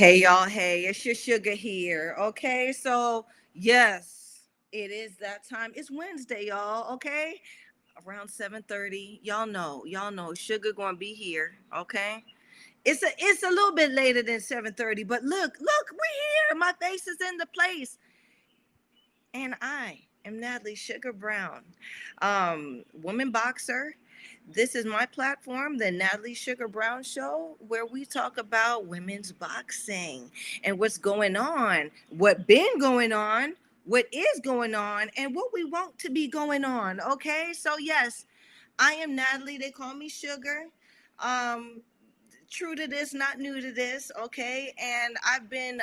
Hey y'all, hey, it's your sugar here. Okay, so yes, it is that time. It's Wednesday, y'all. Okay, around 7:30. Y'all know, sugar gonna be here. Okay, it's a little bit later than 7:30, but look, we're here. My face is in the place, and I am Natalie Sugar Brown, woman boxer. This is my platform, the Natalie Sugar Brown Show, where we talk about women's boxing and what's going on, what been going on, what is going on, and what we want to be going on. Okay, so yes, I am Natalie. They call me Sugar. Um, True to this, not new to this. Okay, and I've been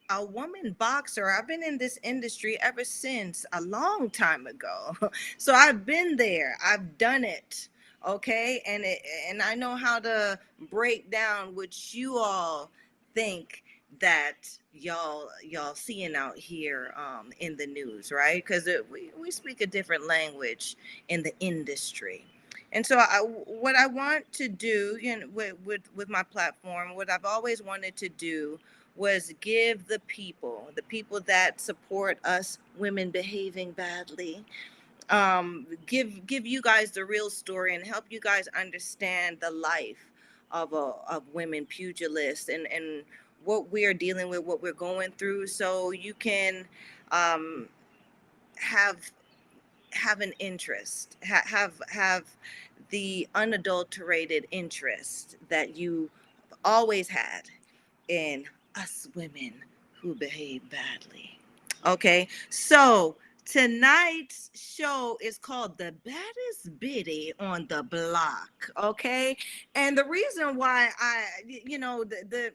a woman boxer. I've been in this industry ever since a long time ago. So I've been there. I've done it. Okay, and I know how to break down what you all think that y'all seeing out here in the news, right? Because we speak a different language in the industry. And so what I want to do, with my platform, what I've always wanted to do was give the people that support us women behaving badly, give you guys the real story and help you guys understand the life of women pugilists and what we are dealing with, what we're going through, so you can um, have an interest, have the unadulterated interest that you always had in us women who behave badly. Okay, so tonight's show is called The Baddest Bittie on the Block. Okay, and the reason why the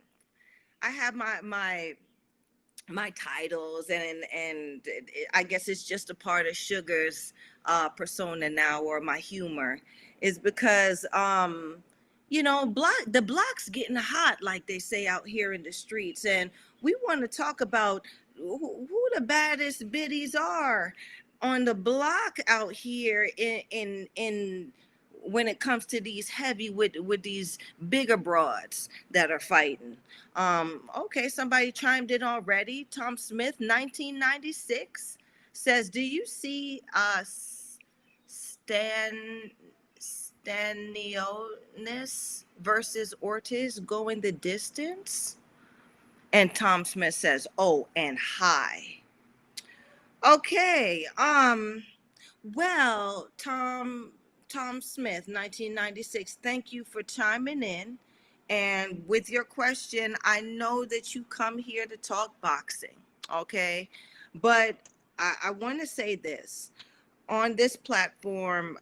I have my titles, and I guess it's just a part of Sugar's persona now, or my humor, is because the block's getting hot, like they say out here in the streets, and we want to talk about who the baddest biddies are on the block out here in when it comes to these heavy with these bigger broads that are fighting. Okay, somebody chimed in already. Tom Smith, 1996, says, "Do you see Stanionis versus Ortiz going the distance?" And Tom Smith says, "Oh, and high." Okay. Well, Tom Smith, 1996, thank you for chiming in. And with your question, I know that you come here to talk boxing, okay? But I want to say this. On this platform,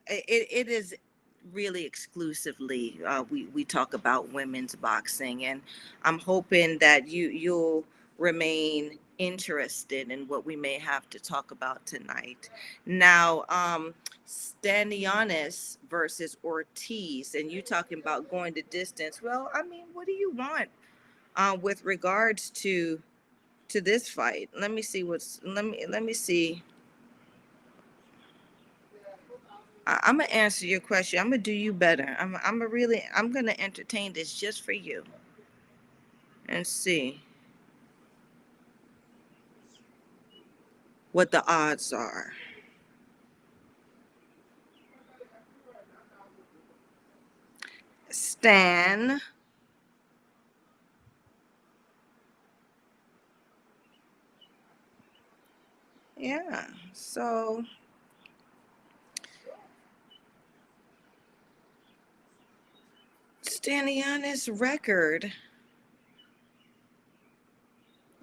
it is really exclusively we talk about women's boxing, and I'm hoping that you'll remain interested in what we may have to talk about tonight. Now, Stanionis versus Ortiz, and you talking about going the distance. Well, I mean, what do you want with regards to this fight? Let me see. I'm gonna answer your question. I'm gonna do you better. I'm gonna entertain this just for you and see what the odds are. Stan yeah, so Staniana's record.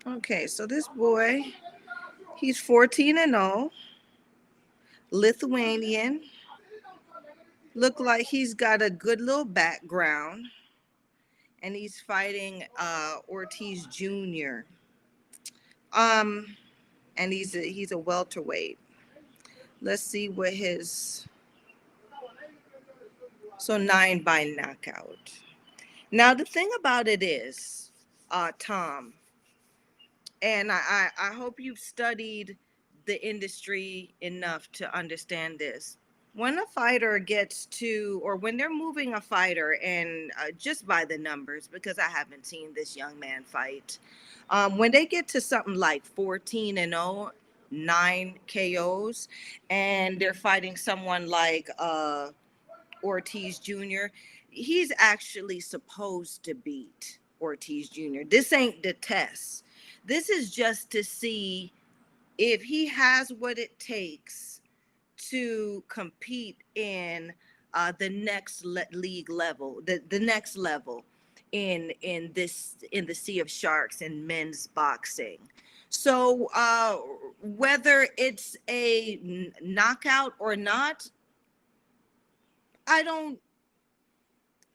Okay, so this boy, he's 14-0, Lithuanian. Look like he's got a good little background, and he's fighting Ortiz Jr. Um, and he's a welterweight. Let's see what his, so 9 by knockout. Now the thing about it is, Tom, and I hope you've studied the industry enough to understand this. when a fighter gets to, or when they're moving a fighter, and just by the numbers, because I haven't seen this young man fight, when they get to something like 14-0, 9 KOs, and they're fighting someone like Ortiz Jr., he's actually supposed to beat Ortiz Jr. This ain't the test. This is just to see if he has what it takes to compete in the next league level, the next level in the Sea of Sharks in men's boxing. So whether it's a knockout or not, I don't.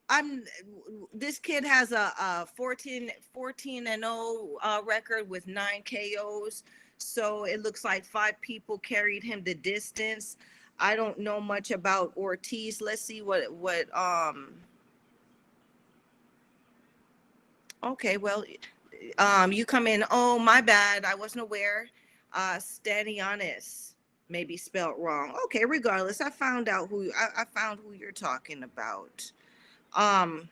I'm. This kid has a 14-0 record with 9 KOs. So it looks like 5 people carried him the distance. I don't know much about Ortiz. Let's see what. Okay, well, you come in. Oh, my bad. I wasn't aware. Stanianis, maybe spelled wrong. Okay, regardless, I found who you're talking about. Um,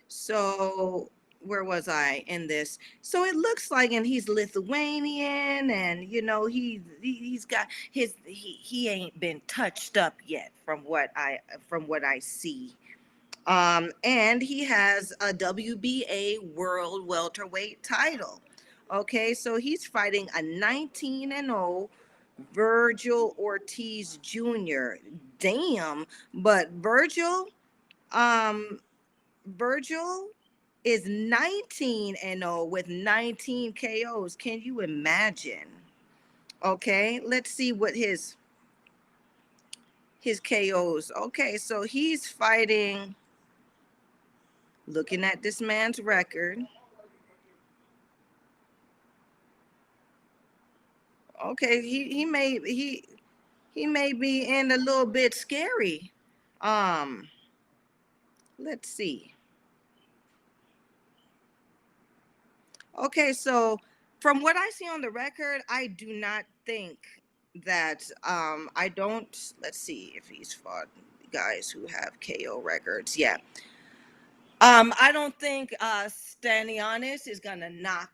so where was I in this? So it looks like, and he's Lithuanian, and he's got he ain't been touched up yet from what I see. And he has a WBA World Welterweight title. Okay, so he's fighting a 19-0 Virgil Ortiz Jr. Damn, but um, Virgil is 19-0 with 19 KOs. Can you imagine? Okay, let's see what his KOs. Okay, so he's fighting. Looking at this man's record. Okay, he may be in a little bit scary. Um, let's see. Okay, so from what I see on the record, I do not think that I don't. Let's see if he's fought guys who have KO records. Yeah. I don't think Stanianis is gonna knock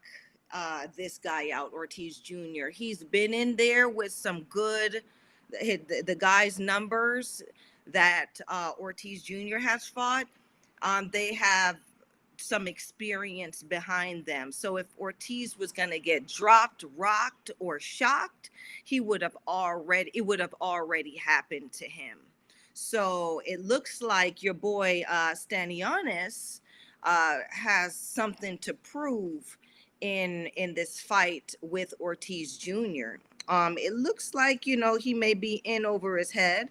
this guy out, Ortiz Jr. He's been in there with some good the guy's numbers that Ortiz Jr. has fought. They have some experience behind them. So if Ortiz was going to get dropped, rocked, or shocked, it would have already happened to him. So it looks like your boy Stanianis has something to prove in this fight with Ortiz Jr. It looks like he may be in over his head,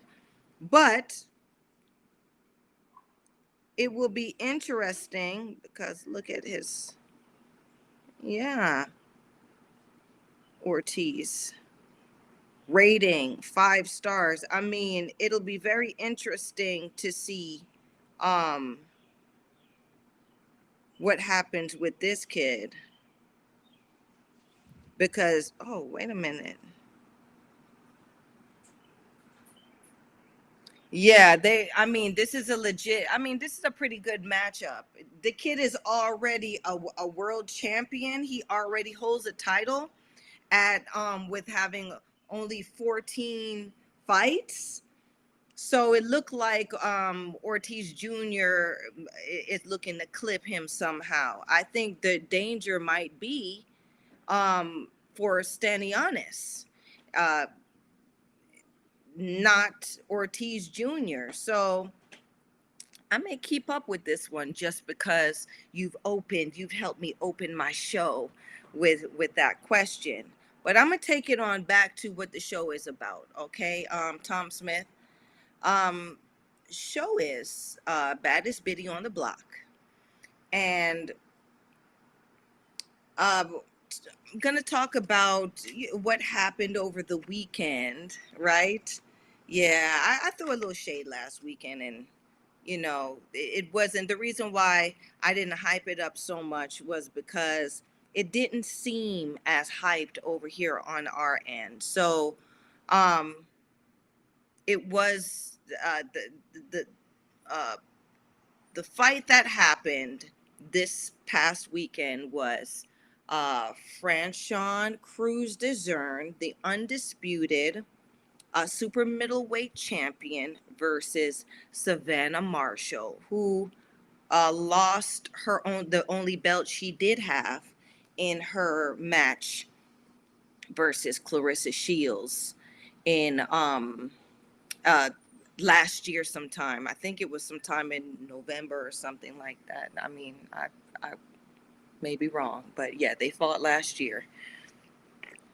but it will be interesting because look at his, yeah, Ortiz rating 5 stars. I mean, it'll be very interesting to see um what happens with this kid, because oh, wait a minute. Yeah, this is this is a pretty good matchup. The kid is already a world champion. He already holds a title at with having only 14 fights. So it looked like Ortiz Jr. is looking to clip him somehow. I think the danger might be for Stanianis. Not Ortiz Jr. So I may keep up with this one just because you've helped me open my show with that question. But I'm gonna take it on back to what the show is about. Okay, Tom Smith. Um, Show is Baddest, Bittie on the block, and I'm gonna talk about what happened over the weekend, right? Yeah, I threw a little shade last weekend, and it wasn't the reason why I didn't hype it up so much was because it didn't seem as hyped over here on our end. So Um, it was the uh, the fight that happened this past weekend was Franchon Cruz Dezern, the undisputed super middleweight champion, versus Savannah Marshall, who lost the only belt she did have in her match versus Clarissa Shields in uh last year sometime. I think it was sometime in November or something like that. I mean, I may be wrong, but yeah, they fought last year.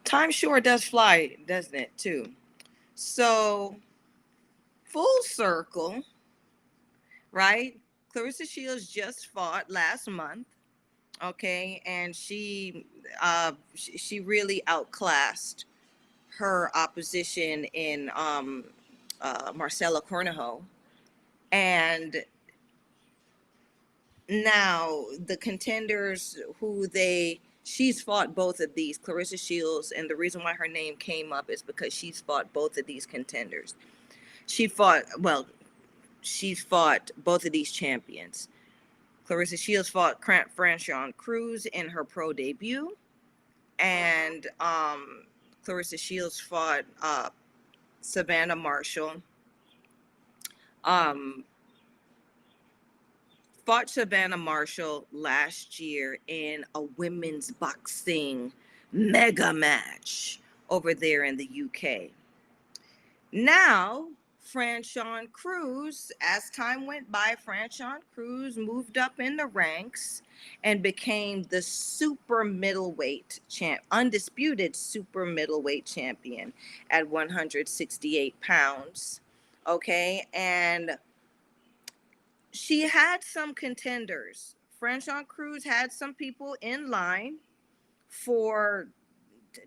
Time sure does fly, doesn't it, too? So, full circle, right? Clarissa Shields just fought last month, okay, and she really outclassed her opposition in Marcela Cornejo. And now the contenders she's fought both of these, Clarissa Shields, and the reason why her name came up is because she's fought both of these contenders. She's fought both of these champions. Clarissa Shields fought Franchon Cruz in her pro debut, and Clarissa Shields fought Savannah Marshall. Fought Savannah Marshall last year in a women's boxing mega match over there in the UK. Now, Franchon Cruz, as time went by, Franchon Cruz moved up in the ranks and became the super middleweight undisputed super middleweight champion at 168 pounds. Okay, and she had some contenders. Franchon Cruz had some people in line for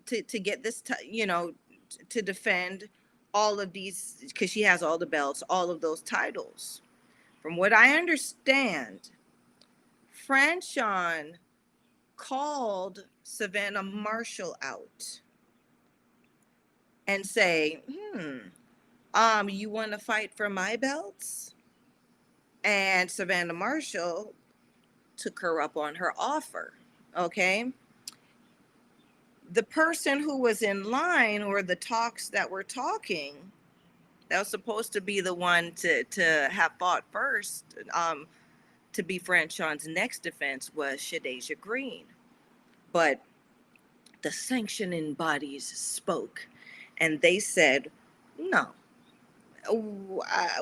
to get this, to defend all of these, because she has all the belts, all of those titles. From what I understand, Franchon called Savannah Marshall out and say, you want to fight for my belts? And Savannah Marshall took her up on her offer. Okay. The person who was in line, or the talks that were talking, that was supposed to be the one to have fought first, to be Franchon's next defense, was Shadeja Green. But the sanctioning bodies spoke, and they said, no,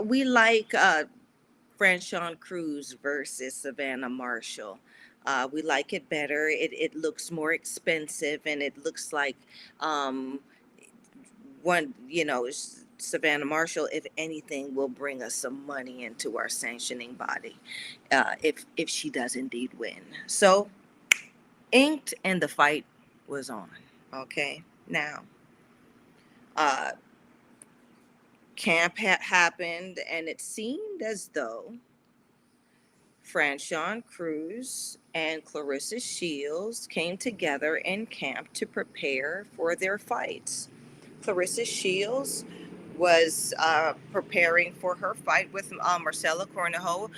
we like Franchon Cruz versus Savannah Marshall. We like it better. It looks more expensive, and it looks like one, Savannah Marshall, if anything, will bring us some money into our sanctioning body, if she does indeed win. So, inked, and the fight was on. Okay, now, camp happened, and it seemed as though Franchon Cruz and Clarissa Shields came together in camp to prepare for their fights. Clarissa Shields was preparing for her fight with Marcela Cornejo.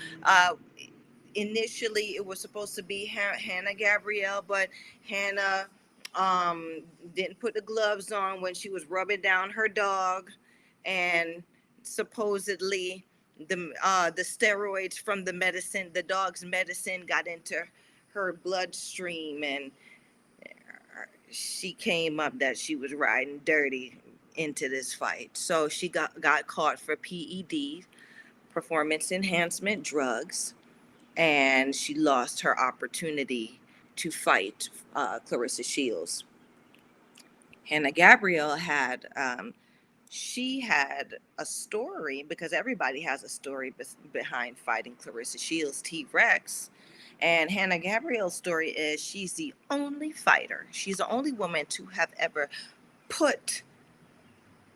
Initially, it was supposed to be Hannah Gabrielle, but Hannah didn't put the gloves on when she was rubbing down her dog, and supposedly the steroids from the dog's medicine, got into her bloodstream, and she came up that she was riding dirty into this fight. So she got caught for PED, performance enhancement drugs, and she lost her opportunity to fight Clarissa Shields. Hannah Gabrielle had she had a story, because everybody has a story behind fighting Clarissa Shields, T-Rex. And Hannah Gabrielle's story is she's the only fighter, she's the only woman to have ever put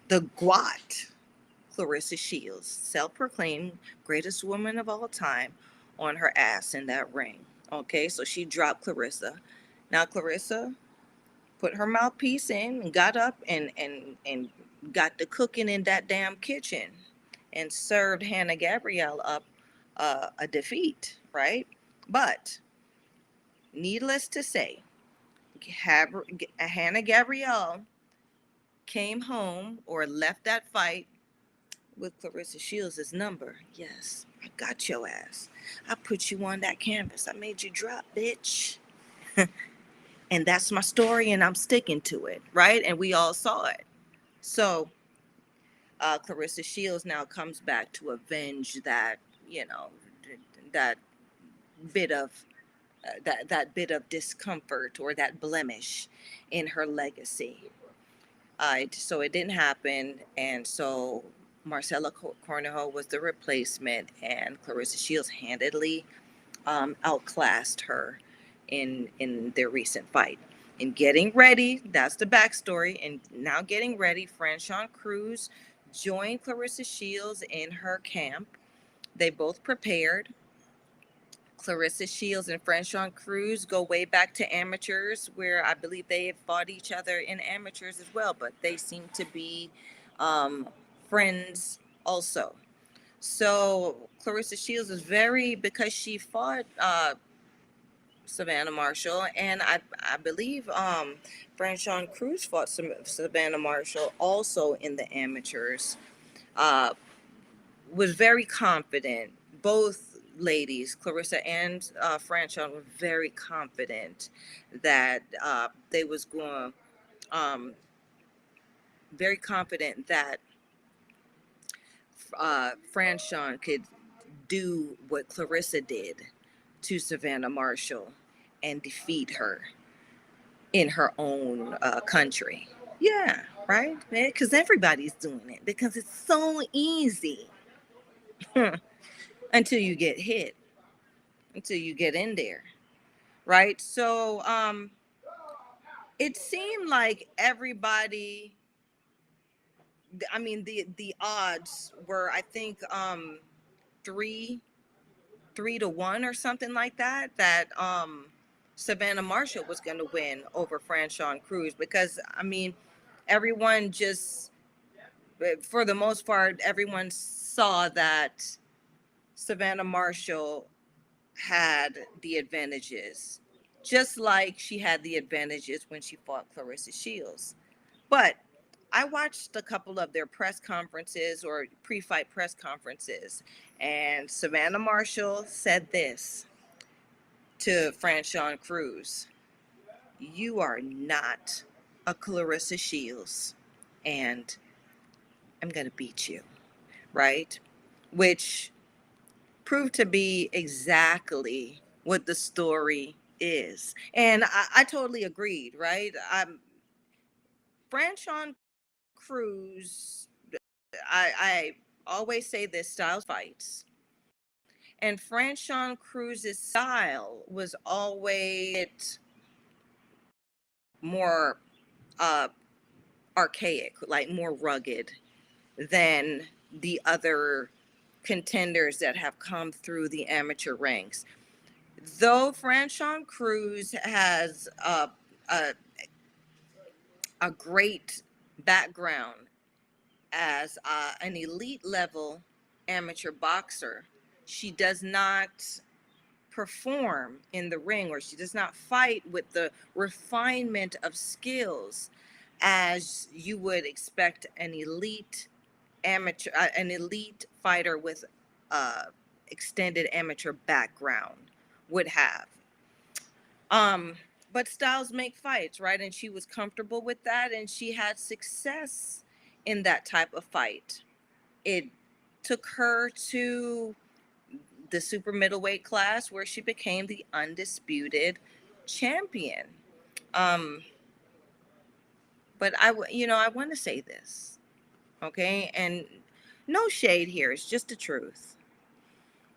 the GWAT, Clarissa Shields, self-proclaimed greatest woman of all time, on her ass in that ring. Okay, so she dropped Clarissa. Now, Clarissa put her mouthpiece in and got up and got to cooking in that damn kitchen and served Hannah Gabrielle up a defeat, right? But needless to say, Hannah Gabrielle came home or left that fight with Clarissa Shields' number. Yes, I got your ass. I put you on that canvas. I made you drop, bitch. And that's my story, and I'm sticking to it, right? And we all saw it. So Clarissa Shields now comes back to avenge that, you know, that bit of that bit of discomfort or that blemish in her legacy. So it didn't happen, and so Marcella Cornejo was the replacement, and Clarissa Shields handedly outclassed her in their recent fight. And getting ready, that's the backstory. And now getting ready, Franchon Cruz joined Clarissa Shields in her camp. They both prepared. Clarissa Shields and Franchon Cruz go way back to amateurs, where I believe they have fought each other in amateurs as well, but they seem to be friends also. So Clarissa Shields is because she fought Savannah Marshall, and I believe Franchon Cruz fought Savannah Marshall also in the amateurs. Was very confident. Both ladies, Clarissa and Franchon, were very confident that they was going. Very confident that Franchon could do what Clarissa did to Savannah Marshall and defeat her in her own country. Yeah, right? Because everybody's doing it because it's so easy until you get hit, until you get in there, right? So it seemed like everybody, I mean, the odds were, I think, 3-1 or something like that, Savannah Marshall was going to win over Franchon Cruz, because I mean, everyone just, for the most part, everyone saw that Savannah Marshall had the advantages, just like she had the advantages when she fought Clarissa Shields. But I watched a couple of their press conferences or pre-fight press conferences, and Savannah Marshall said this to Franchon Cruz: "You are not a Clarissa Shields, and I'm going to beat you," right? Which proved to be exactly what the story is. And I totally agreed, right? Franchon Cruz, I always say this, styles fights. And Franchon Cruz's style was always more archaic, like more rugged than the other contenders that have come through the amateur ranks. Though Franchon Cruz has a great background as an elite level amateur boxer, she does not perform in the ring, or she does not fight with the refinement of skills as you would expect an elite fighter with extended amateur background would have. But styles make fights, right? And she was comfortable with that, and she had success in that type of fight. It took her to the super middleweight class, where she became the undisputed champion. But I want to say this, okay? And no shade here, it's just the truth.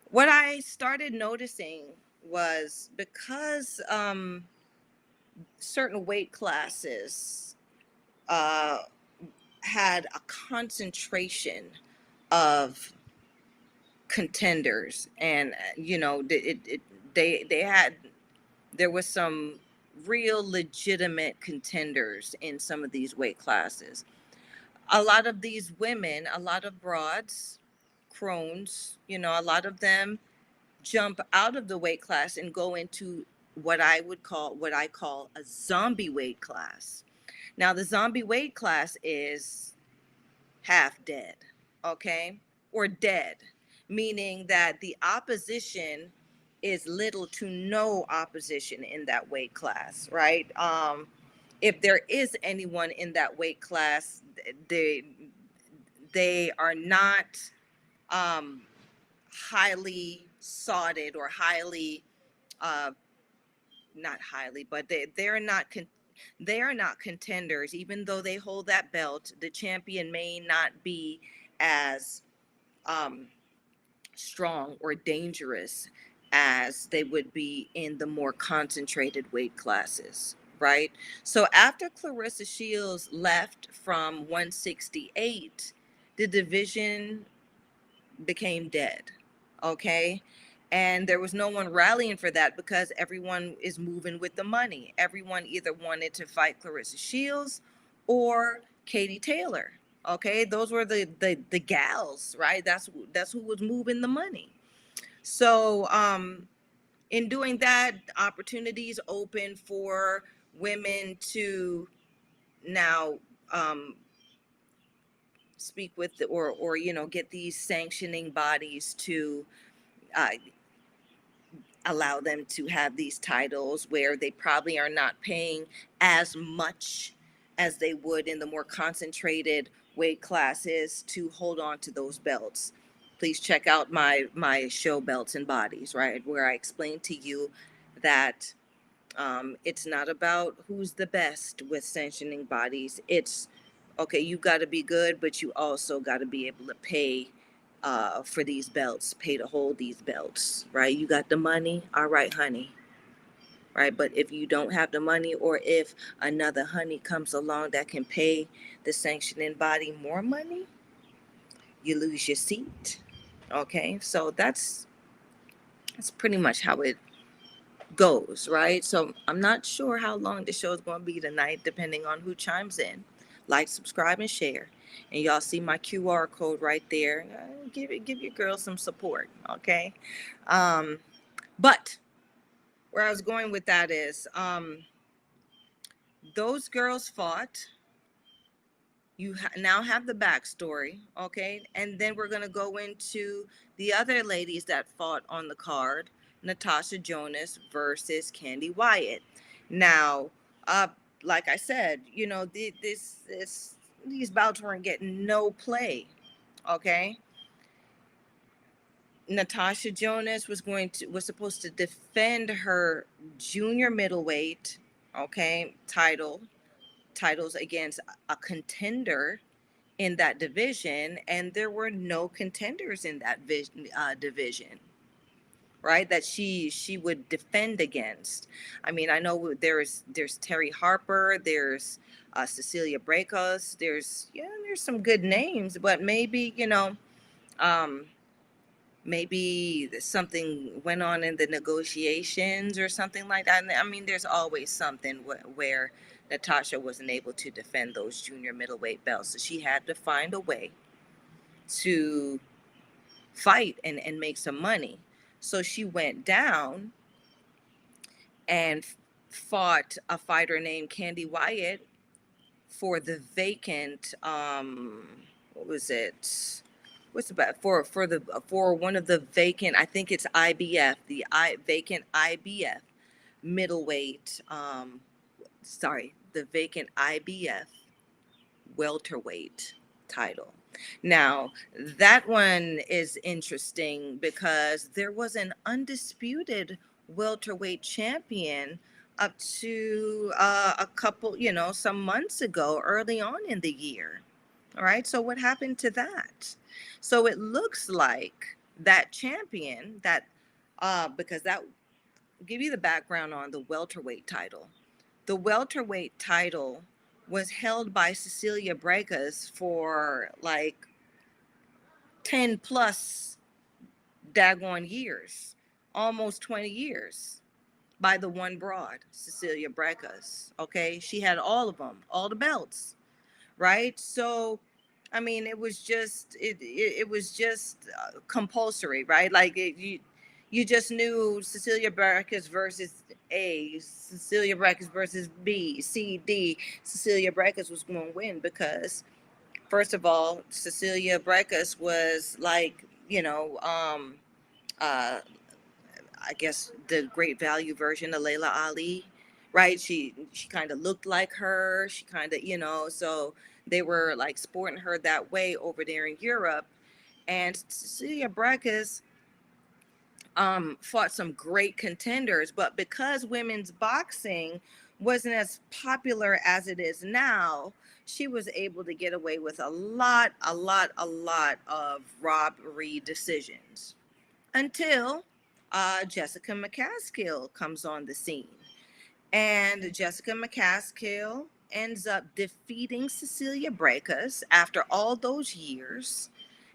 What I started noticing was, because certain weight classes had a concentration of contenders, and there was some real legitimate contenders in some of these weight classes. A lot of these women, a lot of broads, crones, a lot of them jump out of the weight class and go into what I call a zombie weight class. Now, the zombie weight class is half dead, okay? Or dead, meaning that the opposition is little to no opposition in that weight class, right? If there is anyone in that weight class, they are not um, highly sought or highly not highly, but they are not contenders. Even though they hold that belt, the champion may not be as um, strong or dangerous as they would be in the more concentrated weight classes, right? So after Clarissa Shields left from 168, the division became dead, okay? And there was no one rallying for that because everyone is moving with the money. Everyone either wanted to fight Clarissa Shields or Katie Taylor. Okay, those were the gals, right? That's who was moving the money. So in doing that, opportunities open for women to now speak with or get these sanctioning bodies to uh, allow them to have these titles where they probably are not paying as much as they would in the more concentrated weight classes to hold on to those belts. Please check out my show Belts and Bodies, right, where I explain to you that it's not about who's the best with sanctioning bodies. It's okay, you got to be good, but you also got to be able to pay for these belts, pay to hold these belts, right? You got the money, all right, honey, right? But if you don't have the money, or if another honey comes along that can pay the sanctioning body more money, you lose your seat. Okay, so that's pretty much how it goes, right? So I'm not sure how long the show is going to be tonight, depending on who chimes in. Like, subscribe, and share. And y'all see my QR code right there. Give your girl some support, okay? But where I was going with that is, those girls fought. You now have the backstory, okay? And then we're going to go into the other ladies that fought on the card. Natasha Jonas versus Candy Wyatt. Now, like I said, these bouts weren't getting no play, okay? Natasha Jonas was supposed to defend her junior middleweight, okay, titles against a contender in that division, and there were no contenders in that division, right, that she would defend against. I mean, I know there's Terry Harper, there's Cecilia Brækhus, there's some good names, but maybe maybe something went on in the negotiations or something like that. I mean, there's always something where Natasha wasn't able to defend those junior middleweight belts. So she had to find a way to fight and make some money. So she went down and fought a fighter named Candy Wyatt for the vacant, what was it? What's about for one of the vacant, I think it's IBF, the vacant IBF middleweight, the vacant IBF welterweight title. Now, that one is interesting because there was an undisputed welterweight champion up to a couple, some months ago, early on in the year. All right. So what happened to that? So it looks like that champion because that will give you the background on the welterweight title. The welterweight title was held by Cecilia Brækhus for like 10 plus daggone years, almost 20 years. by the one broad, Cecilia Brækhus. Okay, she had all of them, all the belts, right? So, I mean, it was just compulsory, right? Like you just knew Cecilia Brækhus versus A, Cecilia Brækhus versus B, C, D. Cecilia Brækhus was going to win because, first of all, Cecilia Brækhus was like, uh, I guess the great value version of Layla Ali, right? She kind of looked like her. She kind of, so they were like sporting her that way over there in Europe. And Cecilia Brækhus fought some great contenders, but because women's boxing wasn't as popular as it is now, she was able to get away with a lot of robbery decisions until Jessica McCaskill comes on the scene. And Jessica McCaskill ends up defeating Cecilia Brækhus after all those years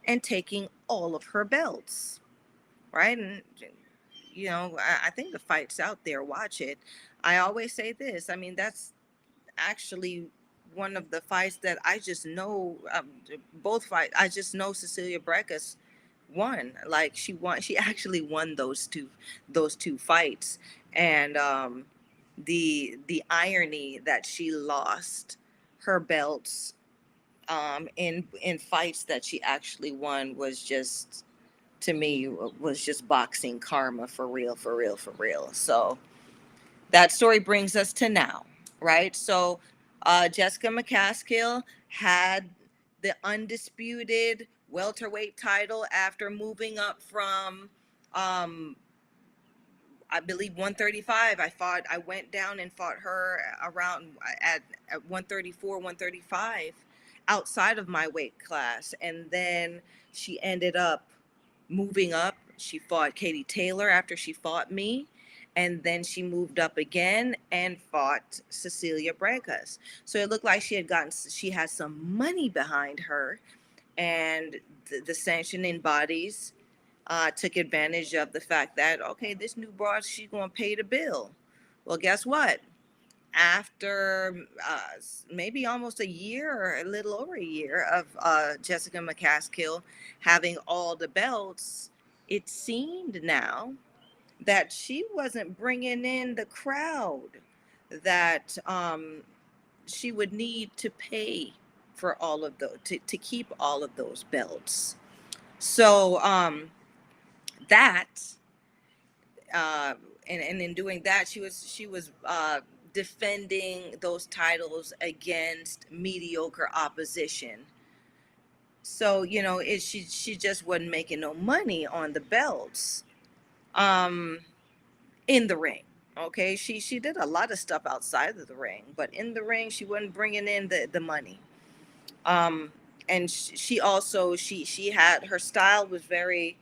and taking all of her belts, right? And, I think the fight's out there. Watch it. I always say this. I mean, that's actually one of the fights that I just know, both fights, I just know Cecilia Brækhus won. Like she actually won those two fights. And the irony that she lost her belts in fights that she actually won was just, to me, was just boxing karma, for real, for real, for real. So that story brings us to now, right? So Jessica McCaskill had the undisputed welterweight title after moving up from, I believe, 135. I went down and fought her around at 134, 135 outside of my weight class. And then she ended up moving up. She fought Katie Taylor after she fought me. And then she moved up again and fought Cecilia Brækhus. So it looked like she had some money behind her. And the sanctioning bodies took advantage of the fact that, okay, this new broad, she's going to pay the bill. Well, guess what? After maybe almost a year or a little over a year of Jessica McCaskill having all the belts, it seemed now that she wasn't bringing in the crowd that she would need to pay for all of those, to keep all of those belts. So that uh, and in doing that, she was defending those titles against mediocre opposition. So she just wasn't making no money on the belts um, in the ring. Okay, she did a lot of stuff outside of the ring, but in the ring she wasn't bringing in the money. Um, and she also she had, her style was very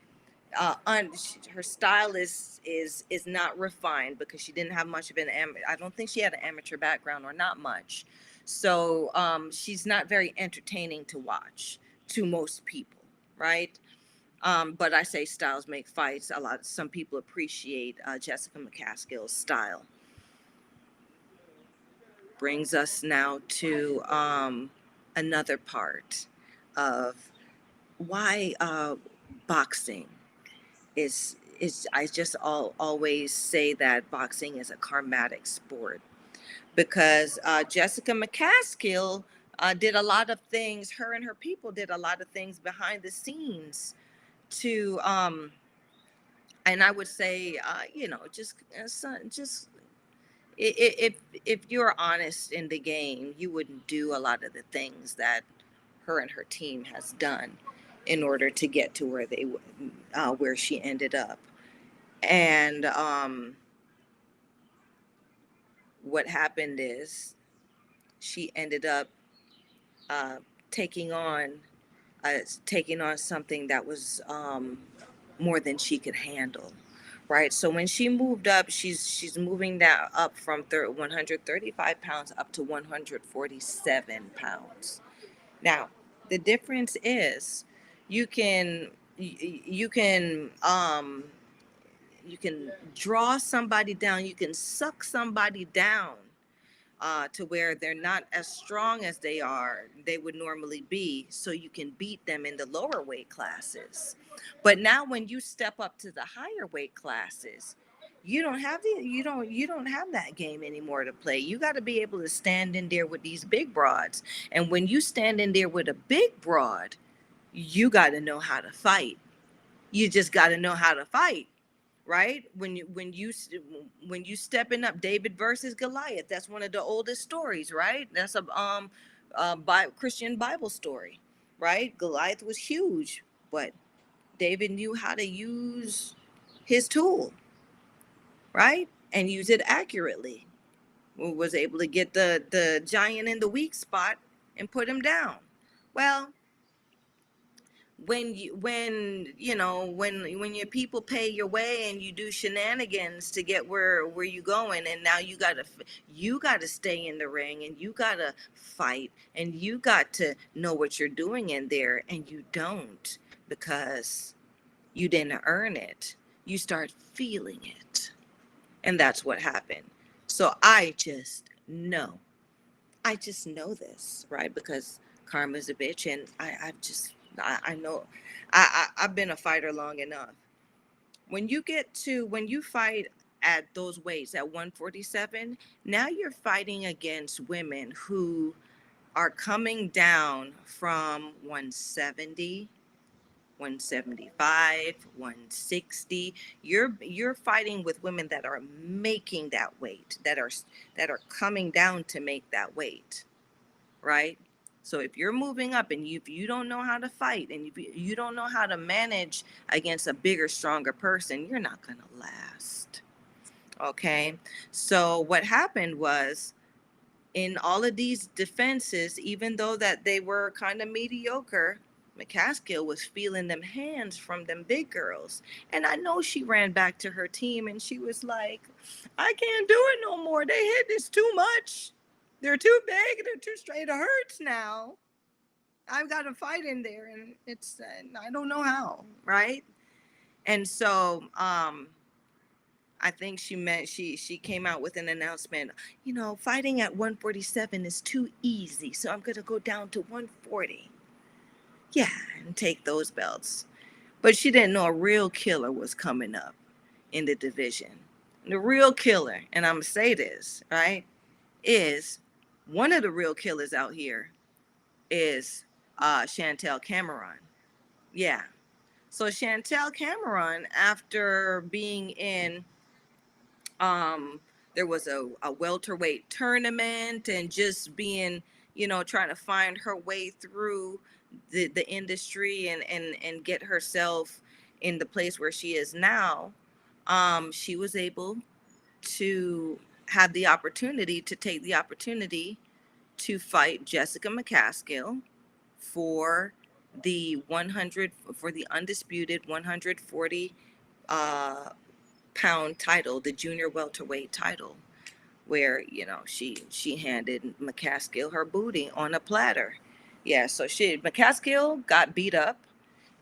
her style is not refined because she didn't have much of an I don't think she had an amateur background, or not much. So she's not very entertaining to watch to most people, right? But I say styles make fights. Some people appreciate Jessica McCaskill's style. Brings us now to another part of why boxing is I just always say that boxing is a karmatic sport, because Jessica McCaskill did a lot of things. Her and her people did a lot of things behind the scenes to, and I would say, just if you're honest in the game, you wouldn't do a lot of the things that her and her team has done in order to get to where she ended up. And what happened is she ended up uh, taking on taking on something that was more than she could handle. Right. So when she moved up, she's moving that up from 135 pounds up to 147 pounds. Now, the difference is you can draw somebody down, you can suck somebody down to where they're not as strong as they would normally be, so you can beat them in the lower weight classes. But now when you step up to the higher weight classes, you don't have that game anymore to play. You got to be able to stand in there with these big broads. And when you stand in there with a big broad, you got to know how to fight. You just got to know how to fight, right? When you stepping up, David versus Goliath, that's one of the oldest stories, right? That's a Christian Bible story, right? Goliath was huge, but David knew how to use his tool, right? And use it accurately. Was able to get the giant in the weak spot and put him down. Well, when your people pay your way and you do shenanigans to get where you going, and now you gotta stay in the ring, and you gotta fight, and you got to know what you're doing in there, and you don't, because you didn't earn it. You start feeling it, and that's what happened. So I just know this, right? Because karma's a bitch, and I know, I've been a fighter long enough. When you fight at those weights at 147, now you're fighting against women who are coming down from 170, 175, 160. You're fighting with women that are making that weight, that are coming down to make that weight, right? So if you're moving up and you don't know how to fight, and you don't know how to manage against a bigger, stronger person, you're not going to last. Okay? So what happened was, in all of these defenses, even though that they were kind of mediocre, McCaskill was feeling them hands from them big girls. And I know she ran back to her team and she was like, I can't do it no more. They hit this too much. They're too big. They're too straight. It hurts now. I've got to fight in there, and it's I don't know how, right? And so I think she came out with an announcement. Fighting at 147 is too easy, so I'm gonna go down to 140. Yeah, and take those belts. But she didn't know a real killer was coming up in the division. The real killer, and I'm gonna say this, right, is one of the real killers out here is Chantel Cameron. Yeah. So Chantel Cameron, after being in, there was a welterweight tournament, and just being, trying to find her way through the industry, and get herself in the place where she is now, she was able to have the opportunity to take the opportunity to fight Jessica McCaskill for the undisputed 140 pound title, the junior welterweight title, where she handed McCaskill her booty on a platter. Yeah, so McCaskill got beat up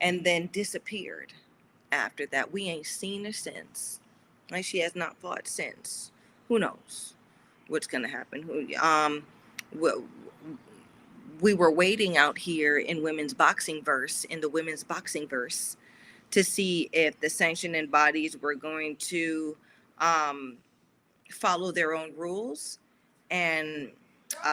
and then disappeared. After that, we ain't seen her since. Like, she has not fought since. Who knows what's gonna happen? We were waiting out here in the women's boxing verse, to see if the sanctioning bodies were going to follow their own rules and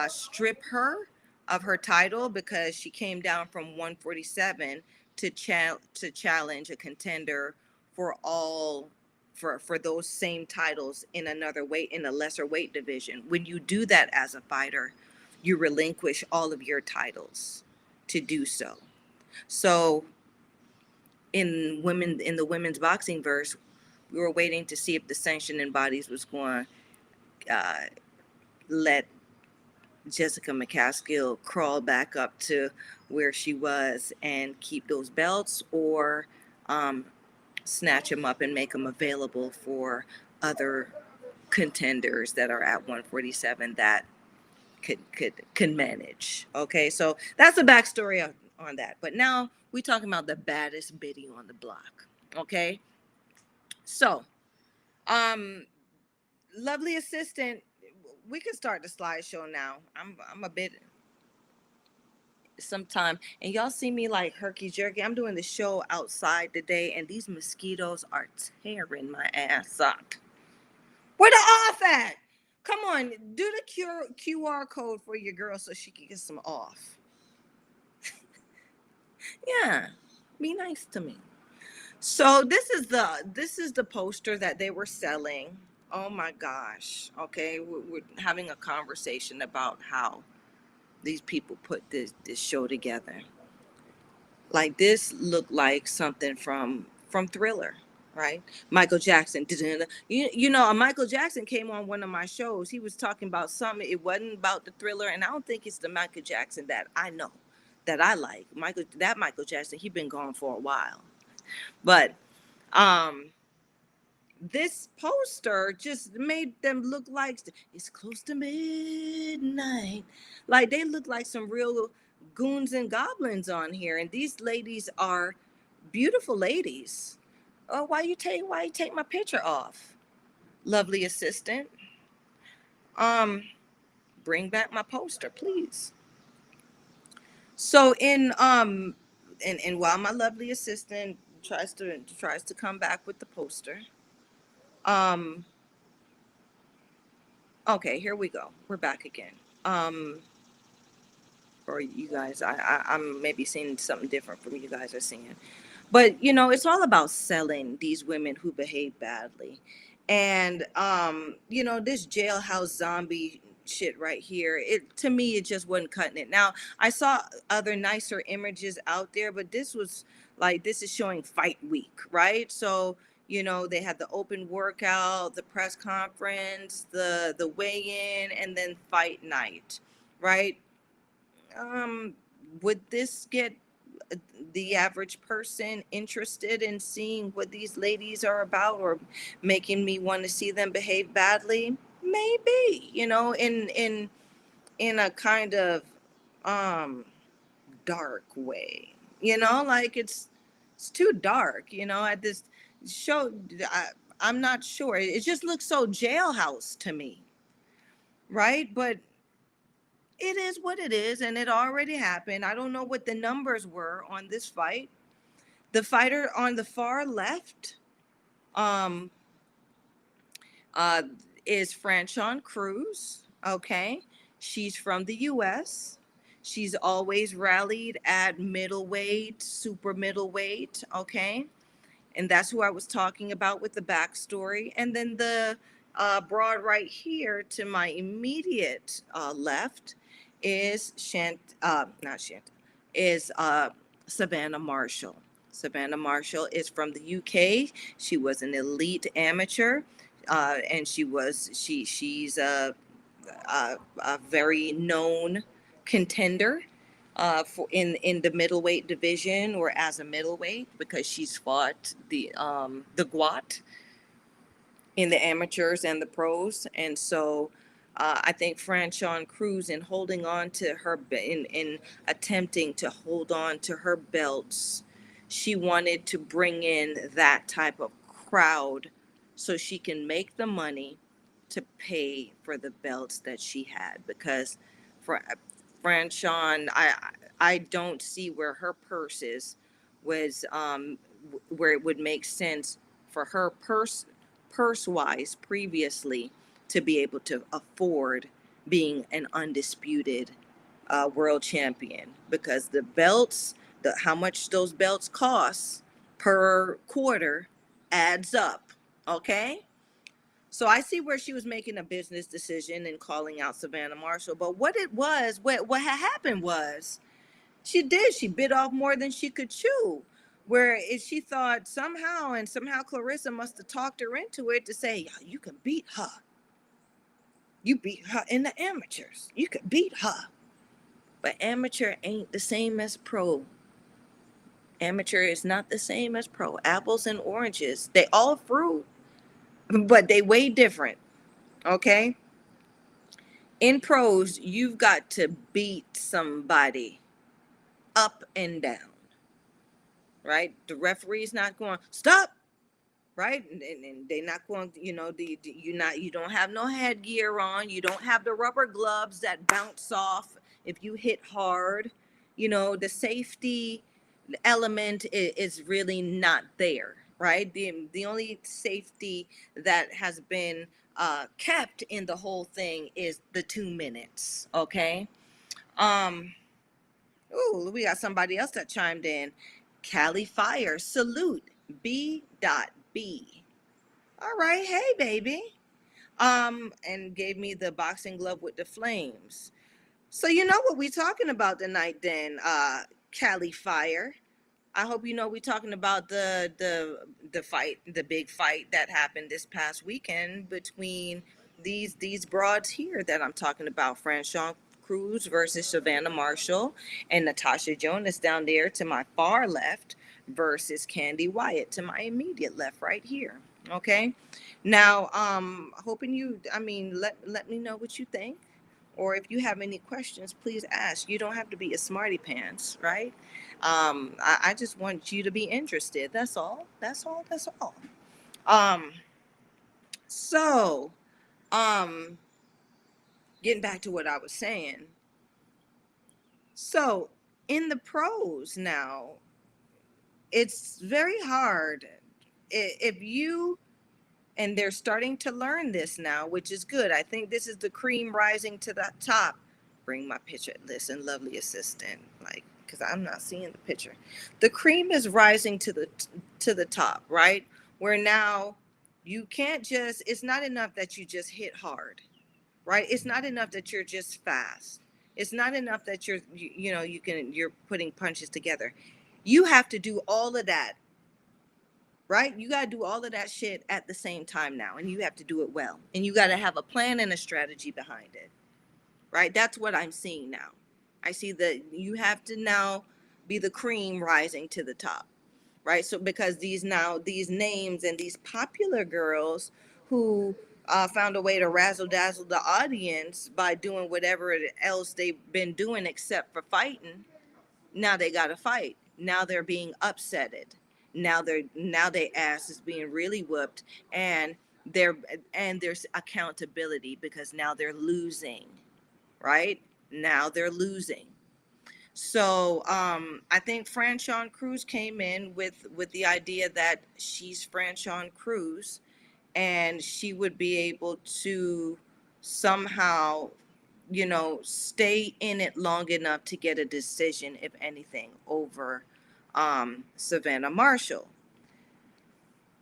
strip her of her title, because she came down from 147 to challenge a contender for those same titles in another weight, in a lesser weight division. When you do that as a fighter, you relinquish all of your titles to do so. So in the women's boxing verse, we were waiting to see if the sanctioning bodies was going to let Jessica McCaskill crawl back up to where she was and keep those belts, or snatch them up and make them available for other contenders that are at 147 that could manage. Okay, so that's the backstory on that. But now we talking about the baddest Bittie on the block. Okay, so Um, lovely assistant. We can start the slideshow now. I'm a bit sometime, and y'all see me like herky jerky. I'm doing the show outside today, and these mosquitoes are tearing my ass up. Where the off at? Come on, do the QR code for your girl so she can get some off. Yeah, be nice to me. So this is the poster that they were selling. Oh my gosh. Okay, we're having a conversation about how these people put this show together. Like this looked like something from Thriller, right? Michael Jackson. Michael Jackson came on one of my shows. He was talking about something. It wasn't about the Thriller, and I don't think it's the Michael Jackson that I know, that I like. Michael Jackson, he been gone for a while. But um this poster just made them look like it's close to midnight. Like they look like some real goons and goblins on here, and these ladies are beautiful ladies. Oh, why you take my picture off? Lovely assistant. Um, bring back my poster, please. So and while my lovely assistant tries to come back with the poster. Um, okay, here we go. We're back again. Um, or you guys, I'm maybe seeing something different from you guys are seeing. But it's all about selling these women who behave badly. And this jailhouse zombie shit right here, it to me it just wasn't cutting it. Now, I saw other nicer images out there, but this is showing fight week, right? So they had the open workout, the press conference, the weigh-in, and then fight night, right? um would this get the average person interested in seeing what these ladies are about, or making me want to see them behave badly? Maybe, in a kind of um dark way, like it's too dark, at this show. I'm not sure, it just looks so jailhouse to me, right? But it is what it is, and it already happened. I don't know what the numbers were on this fight. The fighter on the far left um, uh, is Franchon Cruz. Okay, she's from the U.S. She's always rallied at middleweight, super middleweight. Okay, and that's who I was talking about with the backstory. And then the broad right here to my immediate left is not Shant, is Savannah Marshall. Savannah Marshall is from the UK. She was an elite amateur, and she's a very known contender for in the middleweight division, or as a middleweight, because she's fought the GWAT in the amateurs and the pros. And so I think Franchon Cruz, in holding on to her, in attempting to hold on to her belts, she wanted to bring in that type of crowd so she can make the money to pay for the belts that she had. Because for Franchon, I don't see where her purses was, where it would make sense for her purse wise previously to be able to afford being an undisputed world champion, because the belts, how much those belts cost per quarter adds up. Okay, so I see where she was making a business decision and calling out Savannah Marshall. But what had happened was, she bit off more than she could chew. Where she thought somehow Clarissa must have talked her into it to say, "Yeah, you can beat her. You beat her in the amateurs. You could beat her." But amateur ain't the same as pro. Amateur is not the same as pro. Apples and oranges. They all fruit, but they weigh different. Okay? In pros, you've got to beat somebody up and down, right? The referee's not going, "Stop," right? And they're not going, you don't have no headgear on. You don't have the rubber gloves that bounce off if you hit hard. The safety element is really not there, right? The only safety that has been kept in the whole thing is the 2 minutes. Okay. Um, Oh, we got somebody else that chimed in. Cali Fire, salute, B.B. All right, hey baby. And gave me the boxing glove with the flames. So you know what we talking about tonight then, Cali Fire. I hope you know we're talking about the fight, the big fight that happened this past weekend between these broads here that I'm talking about, Franchon Cruz versus Savannah Marshall, and Natasha Jonas down there to my far left versus Candy Wyatt to my immediate left right here. Okay. Now, hoping let me know what you think. Or if you have any questions, please ask. You don't have to be a smarty pants, right? I just want you to be interested. That's all. That's all. That's all. Um, so, um, getting back to what I was saying. So, in the pros now, it's very hard. If you, and they're starting to learn this now, which is good. I think this is the cream rising to the top. Bring my picture. Listen, lovely assistant. Because I'm not seeing the picture. The cream is rising to the top, right? Where now you can't just. It's not enough that you just hit hard, right? It's not enough that you're just fast. It's not enough that you're putting punches together. You have to do all of that, right? You got to do all of that shit at the same time now, and you have to do it well, and you got to have a plan and a strategy behind it, right? That's what I'm seeing now. I see that you have to now be the cream rising to the top, right? So because these names and these popular girls who found a way to razzle dazzle the audience by doing whatever else they've been doing except for fighting, now they got to fight. Now they're being upsetted. Now their ass is being really whooped, and there's accountability because now they're losing, right? Now they're losing. So I think Franchon Cruz came in with the idea that she's Franchon Cruz, and she would be able to somehow, stay in it long enough to get a decision, if anything, over Savannah Marshall.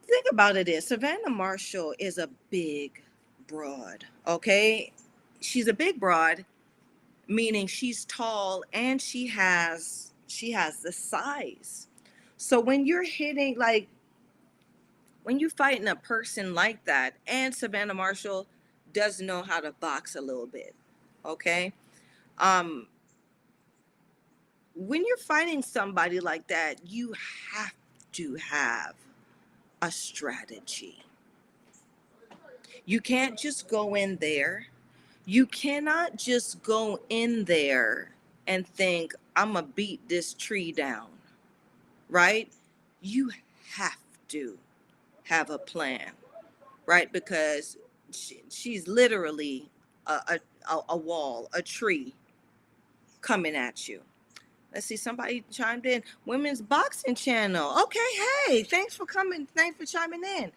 Think about it is Savannah Marshall is a big broad, okay? She's a big broad, meaning she's tall and she has the size. So when you're hitting, like, when you're fighting a person like that, and Savannah Marshall does know how to box a little bit, okay? Um, when you're fighting somebody like that, you have to have a strategy. You can't just go in there. You cannot just go in there and think, I'm going to beat this tree down, right? You have to have a plan, right? Because she's literally a wall, a tree coming at you. Let's see, somebody chimed in. Women's Boxing Channel. Okay, hey, thanks for coming. Thanks for chiming in.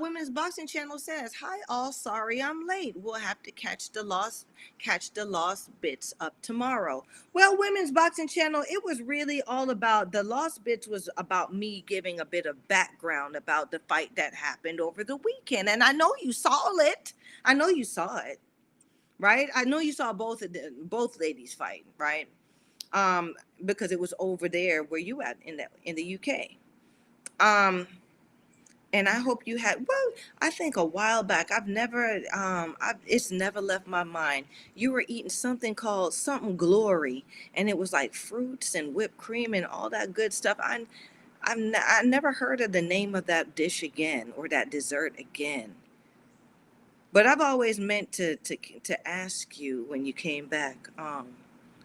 Women's Boxing Channel says, "Hi all, sorry I'm late. We'll have to catch the lost bits up tomorrow." Well, Women's Boxing Channel, it was really all about the lost bits. Was about me giving a bit of background about the fight that happened over the weekend, and I know you saw it. I know you saw it, right? I know you saw both ladies fight, right? Because it was over there where you at in the UK. And I hope you had. Well, I think a while back, it's never left my mind. You were eating something called something glory, and it was like fruits and whipped cream and all that good stuff. I never heard of the name of that dish again or that dessert again. But I've always meant to ask you when you came back,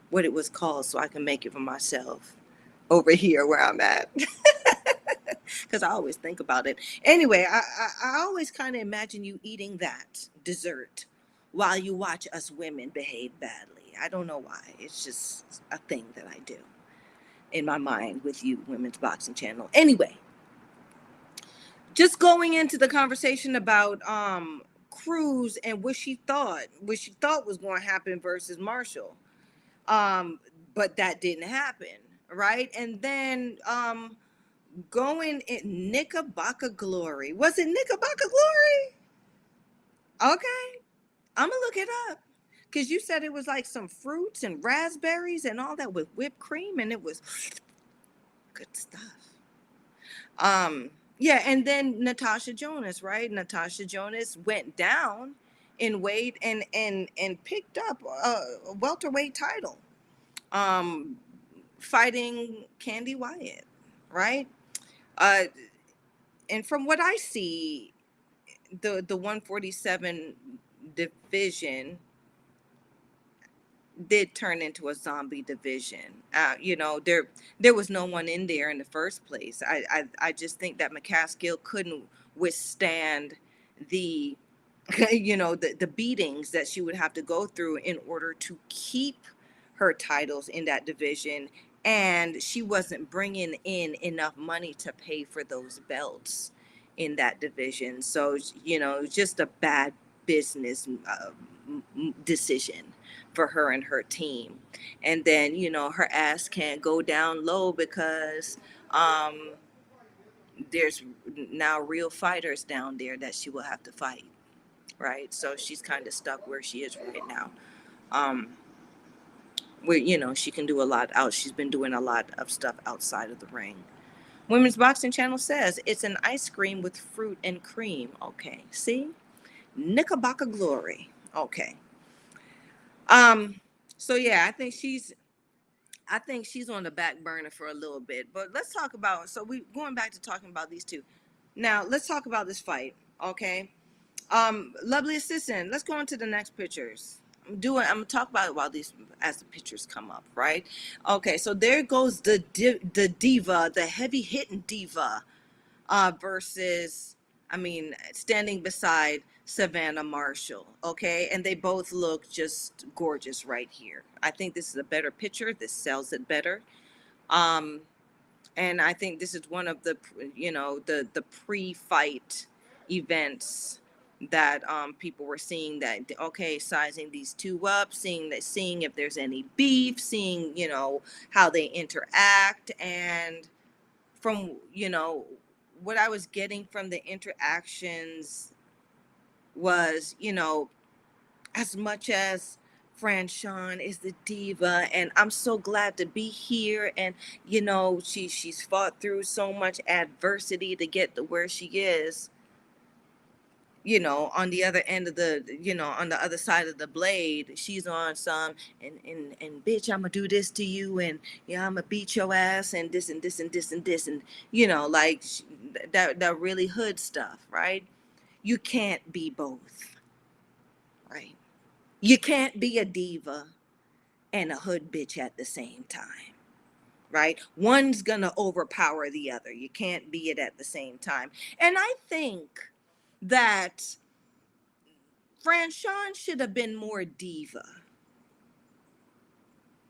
what it was called, so I can make it for myself over here where I'm at. because I always think about it. Anyway, I always kind of imagine you eating that dessert while you watch us women behave badly. I don't know why. It's just a thing that I do in my mind with you, Women's Boxing Channel. Anyway, just going into the conversation about Cruz and what she thought was going to happen versus Marshall. But that didn't happen, right? And then going in Knickerbocker Glory. Was it Knickerbocker Glory? Okay, I'm gonna look it up. Cause you said it was like some fruits and raspberries and all that with whipped cream, and it was good stuff. Yeah, and then Natasha Jonas, right? Natasha Jonas went down in weight and picked up a welterweight title. Um, Fighting Candy Wyatt, right? Uh, and from what I see, the 147 division did turn into a zombie division. There was no one in there in the first place. I just think that McCaskill couldn't withstand the the beatings that she would have to go through in order to keep her titles in that division, and she wasn't bringing in enough money to pay for those belts in that division. So just a bad business decision for her and her team. And then her ass can't go down low because um there's now real fighters down there that she will have to fight, right? So she's kind of stuck where she is right now. Um, where she can do a lot out. She's been doing a lot of stuff outside of the ring. Women's Boxing Channel says it's an ice cream with fruit and cream. Okay, see, Knickerbocker Glory. Okay. Um. So yeah, I think she's on the back burner for a little bit. But let's talk about. So we going back to talking about these two. Now let's talk about this fight. Okay. Lovely assistant. Let's go on to the next pictures. I'm gonna talk about it while these as the pictures come up, right? Okay, so there goes the diva, the heavy hitting diva, versus, I mean, standing beside Savannah Marshall. Okay, and they both look just gorgeous right here. I think this is a better picture. This sells it better. Um, and I think this is one of the the pre-fight events that people were seeing, that okay, sizing these two up, seeing if there's any beef, seeing how they interact. And from what I was getting from the interactions was, as much as Franchon is the diva, and I'm so glad to be here. And she's fought through so much adversity to get to where she is. On the other end of on the other side of the blade, she's on some and bitch, I'm gonna do this to you, and yeah, I'm gonna beat your ass, and this and this and this and this, and like that really hood stuff, right? You can't be both, right? You can't be a diva and a hood bitch at the same time, right? One's gonna overpower the other. You can't be it at the same time. And I think that Franchon should have been more diva